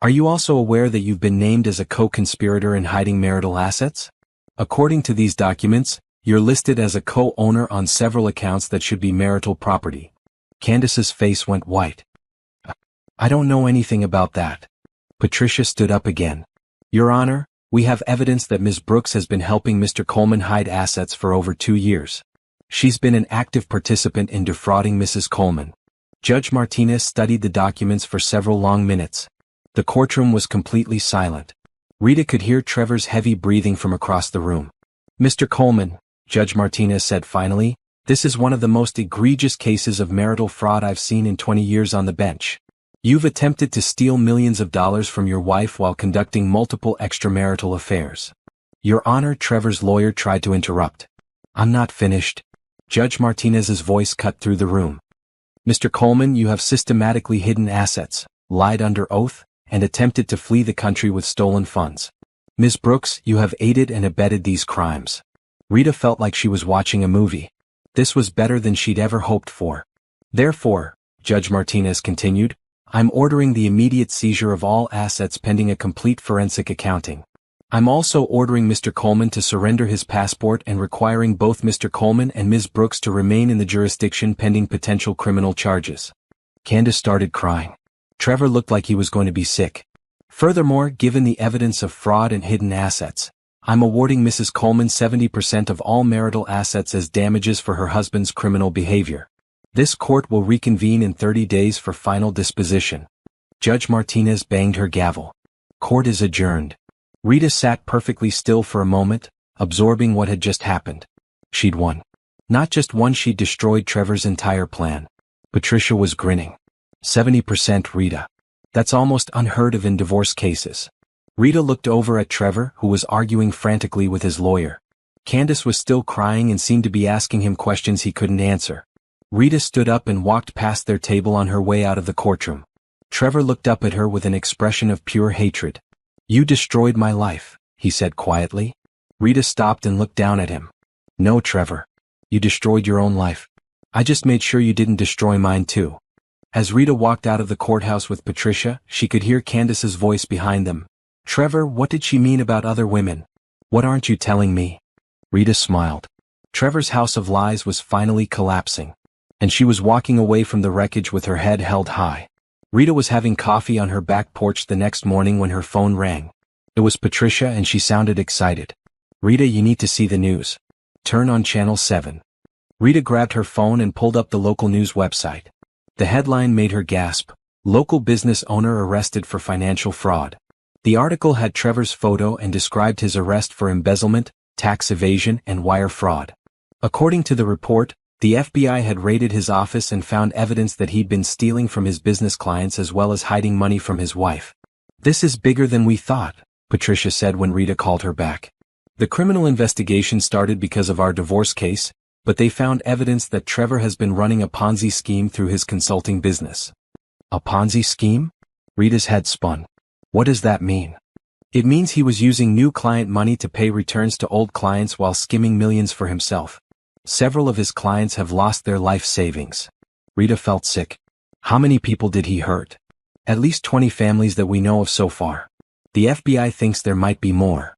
Speaker 1: Are you also aware that you've been named as a co-conspirator in hiding marital assets? According to these documents, you're listed as a co-owner on several accounts that should be marital property. Candace's face went white. I don't know anything about that. Patricia stood up again. Your Honor, we have evidence that Ms. Brooks has been helping Mr. Coleman hide assets for over 2 years. She's been an active participant in defrauding Mrs. Coleman. Judge Martinez studied the documents for several long minutes. The courtroom was completely silent. Rita could hear Trevor's heavy breathing from across the room. Mr. Coleman, Judge Martinez said finally, this is one of the most egregious cases of marital fraud I've seen in 20 years on the bench. You've attempted to steal millions of dollars from your wife while conducting multiple extramarital affairs. Your Honor, Trevor's lawyer tried to interrupt. I'm not finished. Judge Martinez's voice cut through the room. Mr. Coleman, you have systematically hidden assets, lied under oath, and attempted to flee the country with stolen funds. Ms. Brooks, you have aided and abetted these crimes. Rita felt like she was watching a movie. This was better than she'd ever hoped for. Therefore, Judge Martinez continued, I'm ordering the immediate seizure of all assets pending a complete forensic accounting. I'm also ordering Mr. Coleman to surrender his passport and requiring both Mr. Coleman and Ms. Brooks to remain in the jurisdiction pending potential criminal charges. Candace started crying. Trevor looked like he was going to be sick. Furthermore, given the evidence of fraud and hidden assets, I'm awarding Mrs. Coleman 70% of all marital assets as damages for her husband's criminal behavior. This court will reconvene in 30 days for final disposition. Judge Martinez banged her gavel. Court is adjourned. Rita sat perfectly still for a moment, absorbing what had just happened. She'd won. Not just won, she'd destroyed Trevor's entire plan. Patricia was grinning. 70% Rita. That's almost unheard of in divorce cases. Rita looked over at Trevor, who was arguing frantically with his lawyer. Candace was still crying and seemed to be asking him questions he couldn't answer. Rita stood up and walked past their table on her way out of the courtroom. Trevor looked up at her with an expression of pure hatred. You destroyed my life, he said quietly. Rita stopped and looked down at him. No, Trevor. You destroyed your own life. I just made sure you didn't destroy mine too. As Rita walked out of the courthouse with Patricia, she could hear Candace's voice behind them. Trevor, what did she mean about other women? What aren't you telling me? Rita smiled. Trevor's house of lies was finally collapsing, and she was walking away from the wreckage with her head held high. Rita was having coffee on her back porch the next morning when her phone rang. It was Patricia and she sounded excited. Rita, you need to see the news. Turn on channel 7. Rita grabbed her phone and pulled up the local news website. The headline made her gasp. Local business owner arrested for financial fraud. The article had Trevor's photo and described his arrest for embezzlement, tax evasion, and wire fraud. According to the report, the FBI had raided his office and found evidence that he'd been stealing from his business clients as well as hiding money from his wife. This is bigger than we thought, Patricia said when Rita called her back. The criminal investigation started because of our divorce case, but they found evidence that Trevor has been running a Ponzi scheme through his consulting business. A Ponzi scheme? Rita's head spun. What does that mean? It means he was using new client money to pay returns to old clients while skimming millions for himself. Several of his clients have lost their life savings. Rita felt sick. How many people did he hurt? At least 20 families that we know of so far. The FBI thinks there might be more.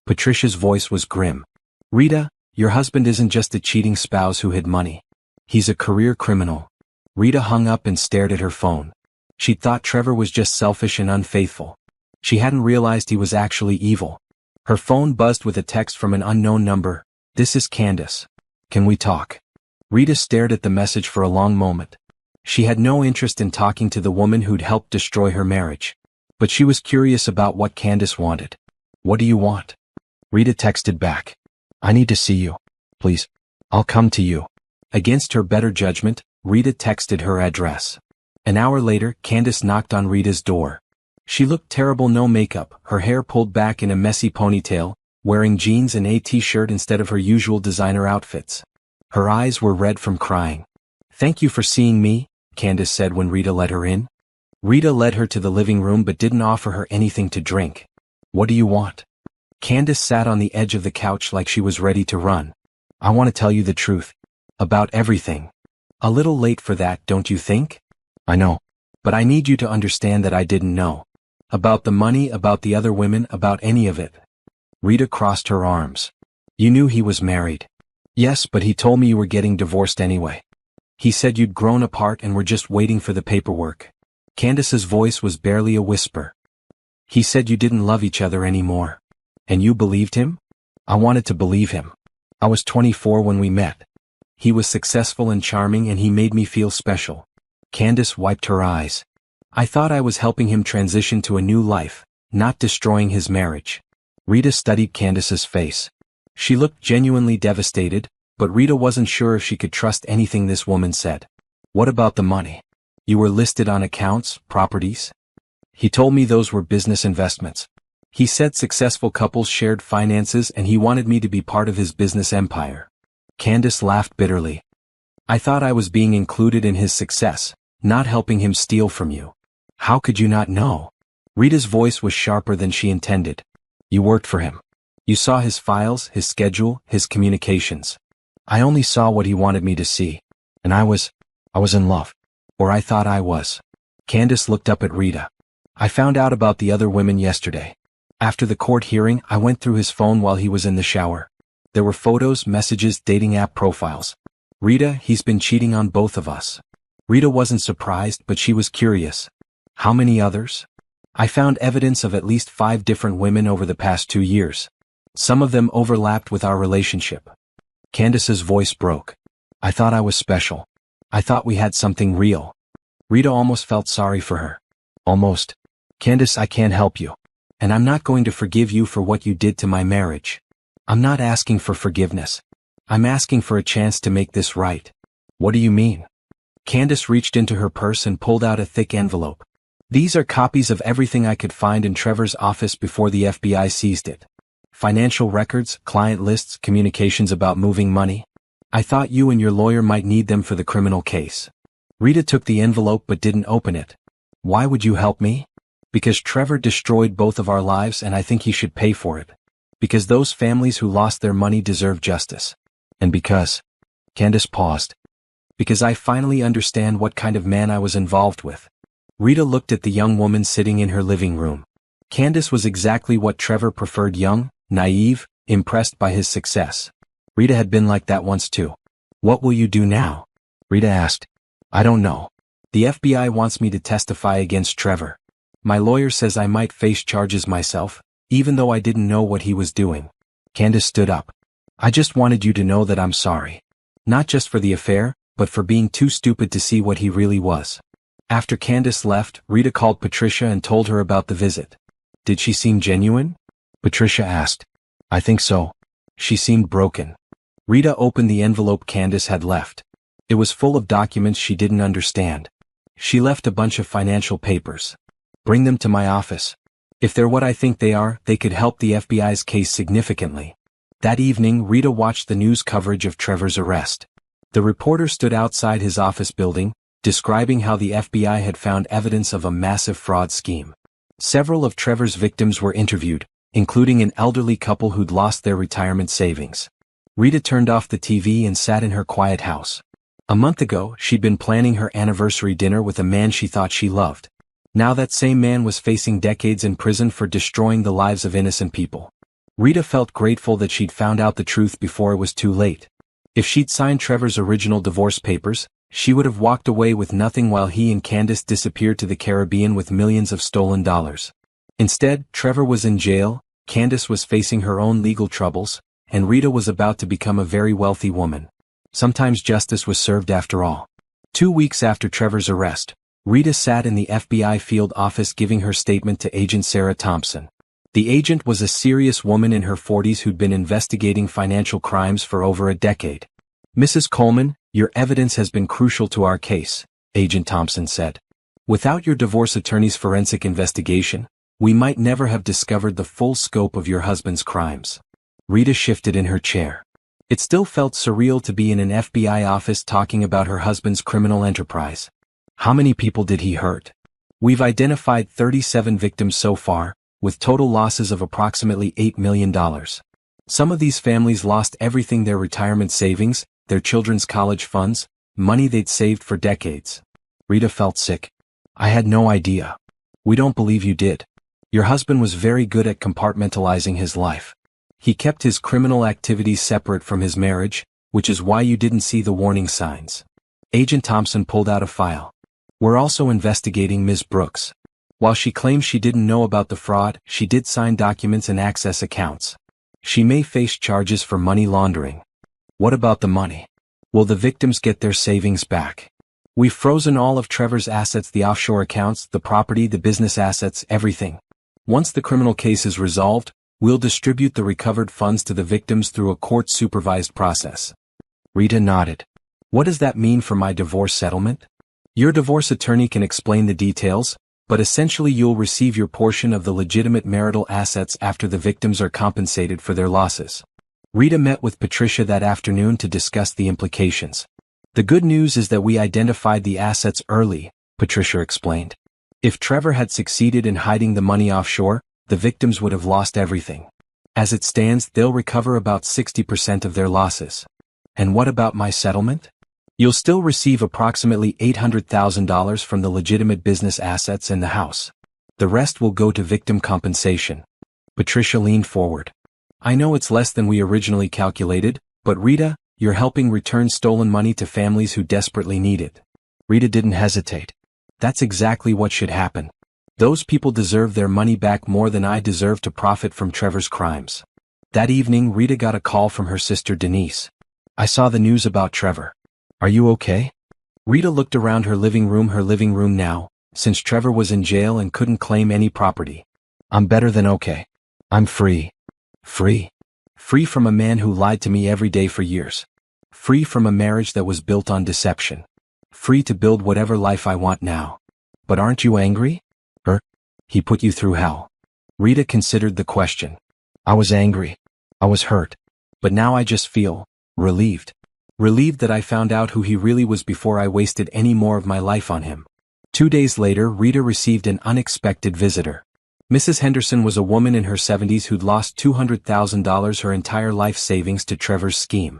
Speaker 1: Patricia's voice was grim. Rita, your husband isn't just a cheating spouse who hid money. He's a career criminal. Rita hung up and stared at her phone. She'd thought Trevor was just selfish and unfaithful. She hadn't realized he was actually evil. Her phone buzzed with a text from an unknown number. This is Candace. Can we talk? Rita stared at the message for a long moment. She had no interest in talking to the woman who'd helped destroy her marriage. But she was curious about what Candace wanted. What do you want? Rita texted back. I need to see you. Please. I'll come to you. Against her better judgment, Rita texted her address. An hour later, Candace knocked on Rita's door. She looked terrible, no makeup, her hair pulled back in a messy ponytail, wearing jeans and a t-shirt instead of her usual designer outfits. Her eyes were red from crying. Thank you for seeing me, Candace said when Rita let her in. Rita led her to the living room but didn't offer her anything to drink. What do you want? Candace sat on the edge of the couch like she was ready to run. I want to tell you the truth. About everything. A little late for that, don't you think? I know. But I need you to understand that I didn't know. About the money, about the other women, about any of it. Rita crossed her arms. You knew he was married. Yes, but he told me you were getting divorced anyway. He said you'd grown apart and were just waiting for the paperwork. Candace's voice was barely a whisper. He said you didn't love each other anymore. And you believed him? I wanted to believe him. I was 24 when we met. He was successful and charming and he made me feel special. Candace wiped her eyes. I thought I was helping him transition to a new life, not destroying his marriage. Rita studied Candace's face. She looked genuinely devastated, but Rita wasn't sure if she could trust anything this woman said. What about the money? You were listed on accounts, properties? He told me those were business investments. He said successful couples shared finances and he wanted me to be part of his business empire. Candace laughed bitterly. I thought I was being included in his success, not helping him steal from you. How could you not know? Rita's voice was sharper than she intended. You worked for him. You saw his files, his schedule, his communications. I only saw what he wanted me to see. And I was in love. Or I thought I was. Candace looked up at Rita. I found out about the other women yesterday. After the court hearing, I went through his phone while he was in the shower. There were photos, messages, dating app profiles. Rita, he's been cheating on both of us. Rita wasn't surprised, but she was curious. How many others? I found evidence of at least 5 different women over the past 2 years. Some of them overlapped with our relationship. Candace's voice broke. I thought I was special. I thought we had something real. Rita almost felt sorry for her. Almost. Candace, I can't help you. And I'm not going to forgive you for what you did to my marriage. I'm not asking for forgiveness. I'm asking for a chance to make this right. What do you mean? Candace reached into her purse and pulled out a thick envelope. These are copies of everything I could find in Trevor's office before the FBI seized it. Financial records, client lists, communications about moving money. I thought you and your lawyer might need them for the criminal case. Rita took the envelope but didn't open it. Why would you help me? Because Trevor destroyed both of our lives and I think he should pay for it. Because those families who lost their money deserve justice. And because... Candace paused. Because I finally understand what kind of man I was involved with. Rita looked at the young woman sitting in her living room. Candace was exactly what Trevor preferred: young, naive, impressed by his success. Rita had been like that once too. What will you do now? Rita asked. I don't know. The FBI wants me to testify against Trevor. My lawyer says I might face charges myself, even though I didn't know what he was doing. Candace stood up. I just wanted you to know that I'm sorry. Not just for the affair, but for being too stupid to see what he really was. After Candace left, Rita called Patricia and told her about the visit. Did she seem genuine? Patricia asked. I think so. She seemed broken. Rita opened the envelope Candace had left. It was full of documents she didn't understand. She left a bunch of financial papers. Bring them to my office. If they're what I think they are, they could help the FBI's case significantly. That evening, Rita watched the news coverage of Trevor's arrest. The reporter stood outside his office building, describing how the FBI had found evidence of a massive fraud scheme. Several of Trevor's victims were interviewed, including an elderly couple who'd lost their retirement savings. Rita turned off the TV and sat in her quiet house. A month ago, she'd been planning her anniversary dinner with a man she thought she loved. Now that same man was facing decades in prison for destroying the lives of innocent people. Rita felt grateful that she'd found out the truth before it was too late. If she'd signed Trevor's original divorce papers, she would have walked away with nothing while he and Candace disappeared to the Caribbean with millions of stolen dollars. Instead, Trevor was in jail, Candace was facing her own legal troubles, and Rita was about to become a very wealthy woman. Sometimes justice was served after all. 2 weeks after Trevor's arrest, Rita sat in the FBI field office giving her statement to Agent Sarah Thompson. The agent was a serious woman in her 40s who'd been investigating financial crimes for over a decade. Mrs. Coleman, your evidence has been crucial to our case, Agent Thompson said. Without your divorce attorney's forensic investigation, we might never have discovered the full scope of your husband's crimes. Rita shifted in her chair. It still felt surreal to be in an FBI office talking about her husband's criminal enterprise. How many people did he hurt? We've identified 37 victims so far, with total losses of approximately $8 million. Some of these families lost everything: their retirement savings, their children's college funds, money they'd saved for decades. Rita felt sick. I had no idea. We don't believe you did. Your husband was very good at compartmentalizing his life. He kept his criminal activities separate from his marriage, which is why you didn't see the warning signs. Agent Thompson pulled out a file. We're also investigating Ms. Brooks. While she claims she didn't know about the fraud, she did sign documents and access accounts. She may face charges for money laundering. What about the money? Will the victims get their savings back? We've frozen all of Trevor's assets: the offshore accounts, the property, the business assets, everything. Once the criminal case is resolved, we'll distribute the recovered funds to the victims through a court-supervised process. Rita nodded. What does that mean for my divorce settlement? Your divorce attorney can explain the details, but essentially you'll receive your portion of the legitimate marital assets after the victims are compensated for their losses. Rita met with Patricia that afternoon to discuss the implications. The good news is that we identified the assets early, Patricia explained. If Trevor had succeeded in hiding the money offshore, the victims would have lost everything. As it stands, they'll recover about 60% of their losses. And what about my settlement? You'll still receive approximately $800,000 from the legitimate business assets in the house. The rest will go to victim compensation. Patricia leaned forward. I know it's less than we originally calculated, but Rita, you're helping return stolen money to families who desperately need it. Rita didn't hesitate. That's exactly what should happen. Those people deserve their money back more than I deserve to profit from Trevor's crimes. That evening, Rita got a call from her sister Denise. I saw the news about Trevor. Are you okay? Rita looked around her living room now, since Trevor was in jail and couldn't claim any property. I'm better than okay. I'm free. Free. Free from a man who lied to me every day for years. Free from a marriage that was built on deception. Free to build whatever life I want now. But aren't you angry? He put you through hell. Rita considered the question. I was angry. I was hurt. But now I just feel relieved. Relieved that I found out who he really was before I wasted any more of my life on him. 2 days later, Rita received an unexpected visitor. Mrs. Henderson was a woman in her 70s who'd lost $200,000, her entire life savings, to Trevor's scheme.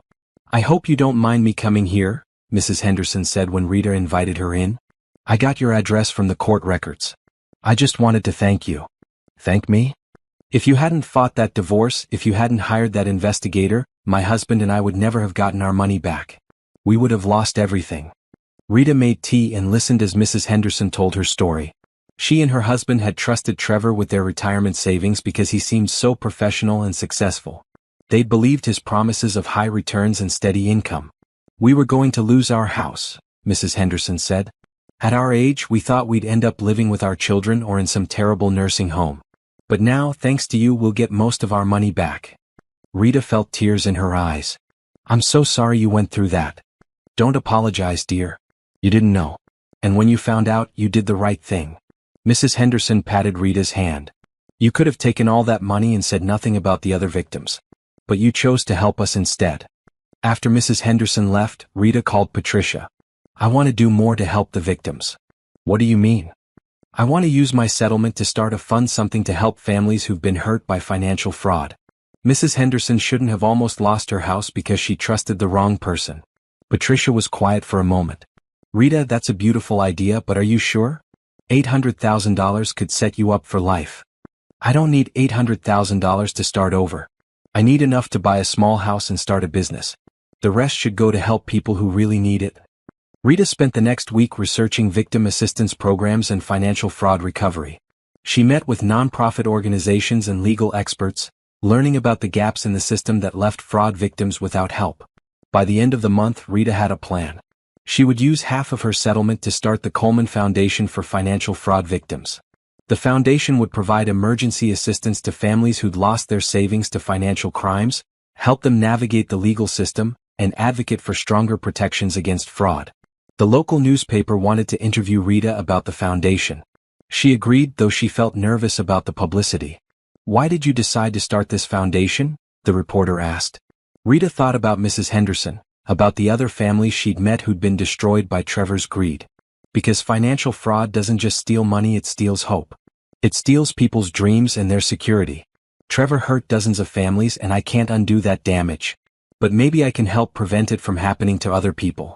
Speaker 1: I hope you don't mind me coming here, Mrs. Henderson said when Rita invited her in. I got your address from the court records. I just wanted to thank you. Thank me? If you hadn't fought that divorce, if you hadn't hired that investigator, my husband and I would never have gotten our money back. We would have lost everything. Rita made tea and listened as Mrs. Henderson told her story. She and her husband had trusted Trevor with their retirement savings because he seemed so professional and successful. They'd believed his promises of high returns and steady income. We were going to lose our house, Mrs. Henderson said. At our age, we thought we'd end up living with our children or in some terrible nursing home. But now, thanks to you, we'll get most of our money back. Rita felt tears in her eyes. I'm so sorry you went through that. Don't apologize, dear. You didn't know. And when you found out, you did the right thing. Mrs. Henderson patted Rita's hand. You could have taken all that money and said nothing about the other victims. But you chose to help us instead. After Mrs. Henderson left, Rita called Patricia. I want to do more to help the victims. What do you mean? I want to use my settlement to start a fund, something to help families who've been hurt by financial fraud. Mrs. Henderson shouldn't have almost lost her house because she trusted the wrong person. Patricia was quiet for a moment. Rita, that's a beautiful idea, but are you sure? $800,000 could set you up for life. I don't need $800,000 to start over. I need enough to buy a small house and start a business. The rest should go to help people who really need it. Rita spent the next week researching victim assistance programs and financial fraud recovery. She met with nonprofit organizations and legal experts, learning about the gaps in the system that left fraud victims without help. By the end of the month, Rita had a plan. She would use half of her settlement to start the Coleman Foundation for Financial Fraud Victims. The foundation would provide emergency assistance to families who'd lost their savings to financial crimes, help them navigate the legal system, and advocate for stronger protections against fraud. The local newspaper wanted to interview Rita about the foundation. She agreed, though she felt nervous about the publicity. Why did you decide to start this foundation? The reporter asked. Rita thought about Mrs. Henderson, about the other families she'd met who'd been destroyed by Trevor's greed. Because financial fraud doesn't just steal money, it steals hope. It steals people's dreams and their security. Trevor hurt dozens of families and I can't undo that damage. But maybe I can help prevent it from happening to other people.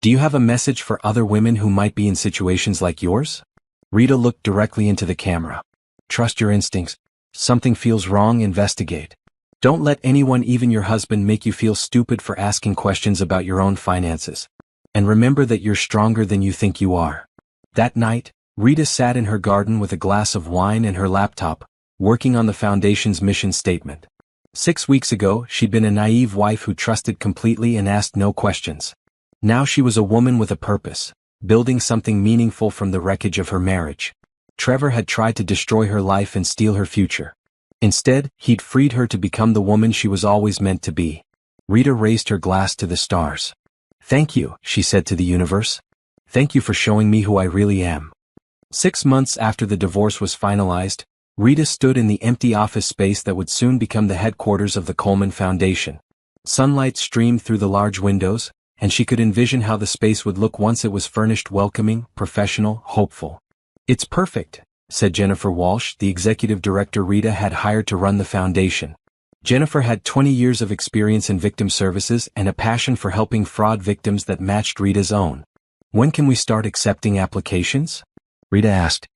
Speaker 1: Do you have a message for other women who might be in situations like yours? Rita looked directly into the camera. Trust your instincts. Something feels wrong, investigate. Don't let anyone, even your husband, make you feel stupid for asking questions about your own finances. And remember that you're stronger than you think you are. That night, Rita sat in her garden with a glass of wine and her laptop, working on the foundation's mission statement. 6 weeks ago, she'd been a naive wife who trusted completely and asked no questions. Now she was a woman with a purpose, building something meaningful from the wreckage of her marriage. Trevor had tried to destroy her life and steal her future. Instead, he'd freed her to become the woman she was always meant to be. Rita raised her glass to the stars. Thank you, she said to the universe. Thank you for showing me who I really am. 6 months after the divorce was finalized, Rita stood in the empty office space that would soon become the headquarters of the Coleman Foundation. Sunlight streamed through the large windows, and she could envision how the space would look once it was furnished, welcoming, professional, hopeful. It's perfect, said Jennifer Walsh, the executive director Rita had hired to run the foundation. Jennifer had 20 years of experience in victim services and a passion for helping fraud victims that matched Rita's own. When can we start accepting applications? Rita asked.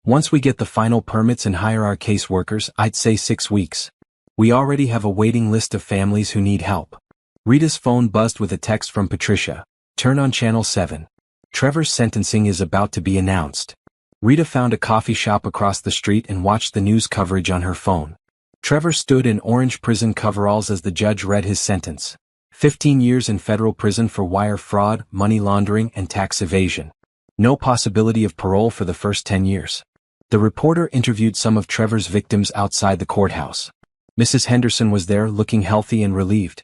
Speaker 1: Once we get the final permits and hire our caseworkers, I'd say 6 weeks. We already have a waiting list of families who need help. Rita's phone buzzed with a text from Patricia. Turn on Channel 7. Trevor's sentencing is about to be announced. Rita found a coffee shop across the street and watched the news coverage on her phone. Trevor stood in orange prison coveralls as the judge read his sentence. 15 years in federal prison for wire fraud, money laundering, and tax evasion. No possibility of parole for the first 10 years. The reporter interviewed some of Trevor's victims outside the courthouse. Mrs. Henderson was there, looking healthy and relieved.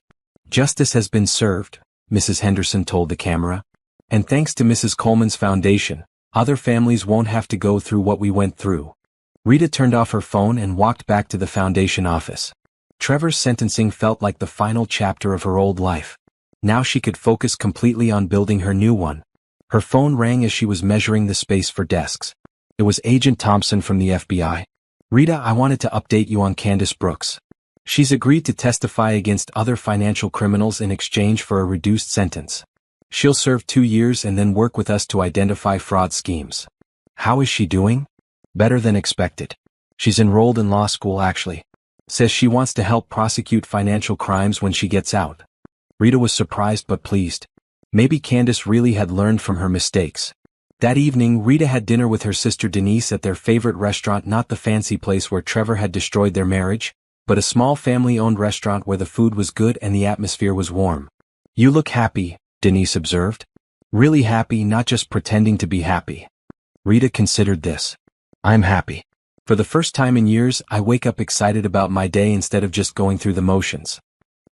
Speaker 1: Justice has been served, Mrs. Henderson told the camera. And thanks to Mrs. Coleman's foundation, other families won't have to go through what we went through. Rita turned off her phone and walked back to the foundation office. Trevor's sentencing felt like the final chapter of her old life. Now she could focus completely on building her new one. Her phone rang as she was measuring the space for desks. It was Agent Thompson from the FBI. Rita, I wanted to update you on Candace Brooks. She's agreed to testify against other financial criminals in exchange for a reduced sentence. She'll serve 2 years and then work with us to identify fraud schemes. How is she doing? Better than expected. She's enrolled in law school actually. Says she wants to help prosecute financial crimes when she gets out. Rita was surprised but pleased. Maybe Candace really had learned from her mistakes. That evening, Rita had dinner with her sister Denise at their favorite restaurant, not the fancy place where Trevor had destroyed their marriage, but a small family-owned restaurant where the food was good and the atmosphere was warm. You look happy, Denise observed. Really happy, not just pretending to be happy. Rita considered this. I'm happy. For the first time in years, I wake up excited about my day instead of just going through the motions.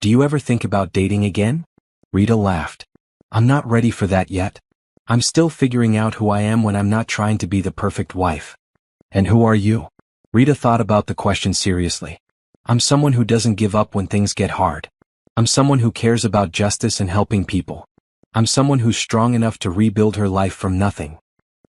Speaker 1: Do you ever think about dating again? Rita laughed. I'm not ready for that yet. I'm still figuring out who I am when I'm not trying to be the perfect wife. And who are you? Rita thought about the question seriously. I'm someone who doesn't give up when things get hard. I'm someone who cares about justice and helping people. I'm someone who's strong enough to rebuild her life from nothing.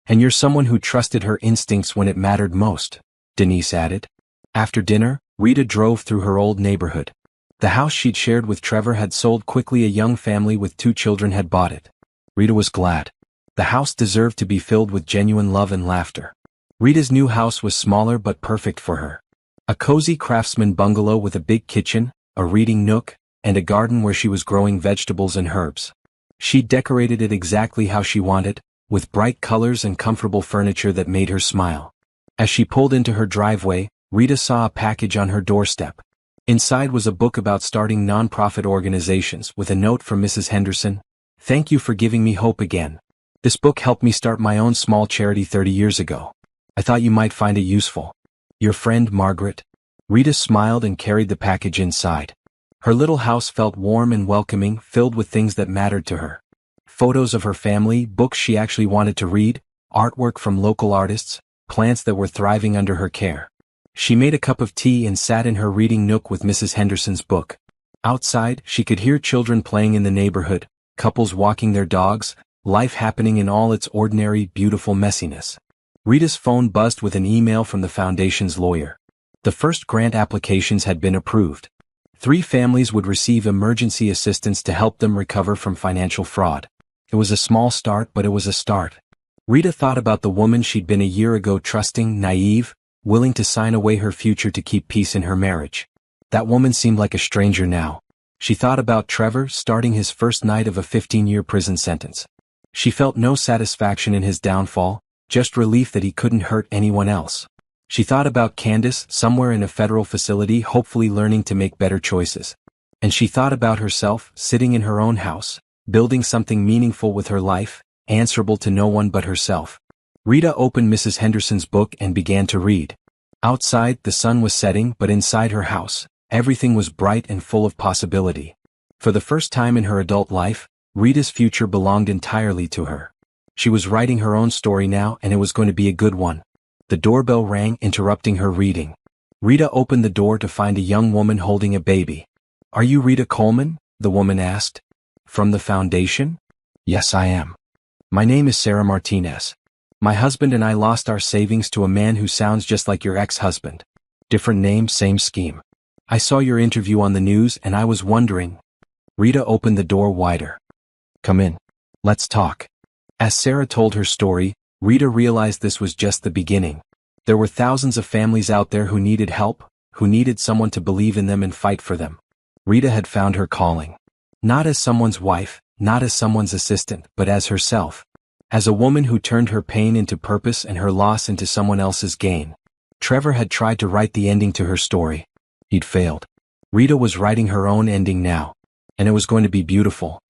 Speaker 1: And you're someone who trusted her instincts when it mattered most, Denise added. After dinner, Rita drove through her old neighborhood. The house she'd shared with Trevor had sold quickly. A young family with 2 children had bought it. Rita was glad. The house deserved to be filled with genuine love and laughter. Rita's new house was smaller but perfect for her. A cozy craftsman bungalow with a big kitchen, a reading nook, and a garden where she was growing vegetables and herbs. She'd decorated it exactly how she wanted, with bright colors and comfortable furniture that made her smile. As she pulled into her driveway, Rita saw a package on her doorstep. Inside was a book about starting non-profit organizations with a note from Mrs. Henderson. Thank you for giving me hope again. This book helped me start my own small charity 30 years ago. I thought you might find it useful. Your friend Margaret. Rita smiled and carried the package inside. Her little house felt warm and welcoming, filled with things that mattered to her. Photos of her family, books she actually wanted to read, artwork from local artists, plants that were thriving under her care. She made a cup of tea and sat in her reading nook with Mrs. Henderson's book. Outside, she could hear children playing in the neighborhood, couples walking their dogs, life happening in all its ordinary, beautiful messiness. Rita's phone buzzed with an email from the foundation's lawyer. The first grant applications had been approved. 3 families would receive emergency assistance to help them recover from financial fraud. It was a small start, but it was a start. Rita thought about the woman she'd been a year ago, trusting, naive, willing to sign away her future to keep peace in her marriage. That woman seemed like a stranger now. She thought about Trevor starting his first night of a 15-year prison sentence. She felt no satisfaction in his downfall, just relief that he couldn't hurt anyone else. She thought about Candace, somewhere in a federal facility, hopefully learning to make better choices. And she thought about herself, sitting in her own house, building something meaningful with her life, answerable to no one but herself. Rita opened Mrs. Henderson's book and began to read. Outside, the sun was setting, but inside her house, everything was bright and full of possibility. For the first time in her adult life, Rita's future belonged entirely to her. She was writing her own story now, and it was going to be a good one. The doorbell rang, interrupting her reading. Rita opened the door to find a young woman holding a baby. Are you Rita Coleman? The woman asked. From the foundation? Yes, I am. My name is Sarah Martinez. My husband and I lost our savings to a man who sounds just like your ex-husband. Different name, same scheme. I saw your interview on the news and I was wondering. Rita opened the door wider. Come in. Let's talk. As Sarah told her story, Rita realized this was just the beginning. There were thousands of families out there who needed help, who needed someone to believe in them and fight for them. Rita had found her calling. Not as someone's wife, not as someone's assistant, but as herself. As a woman who turned her pain into purpose and her loss into someone else's gain. Trevor had tried to write the ending to her story. He'd failed. Rita was writing her own ending now. And it was going to be beautiful.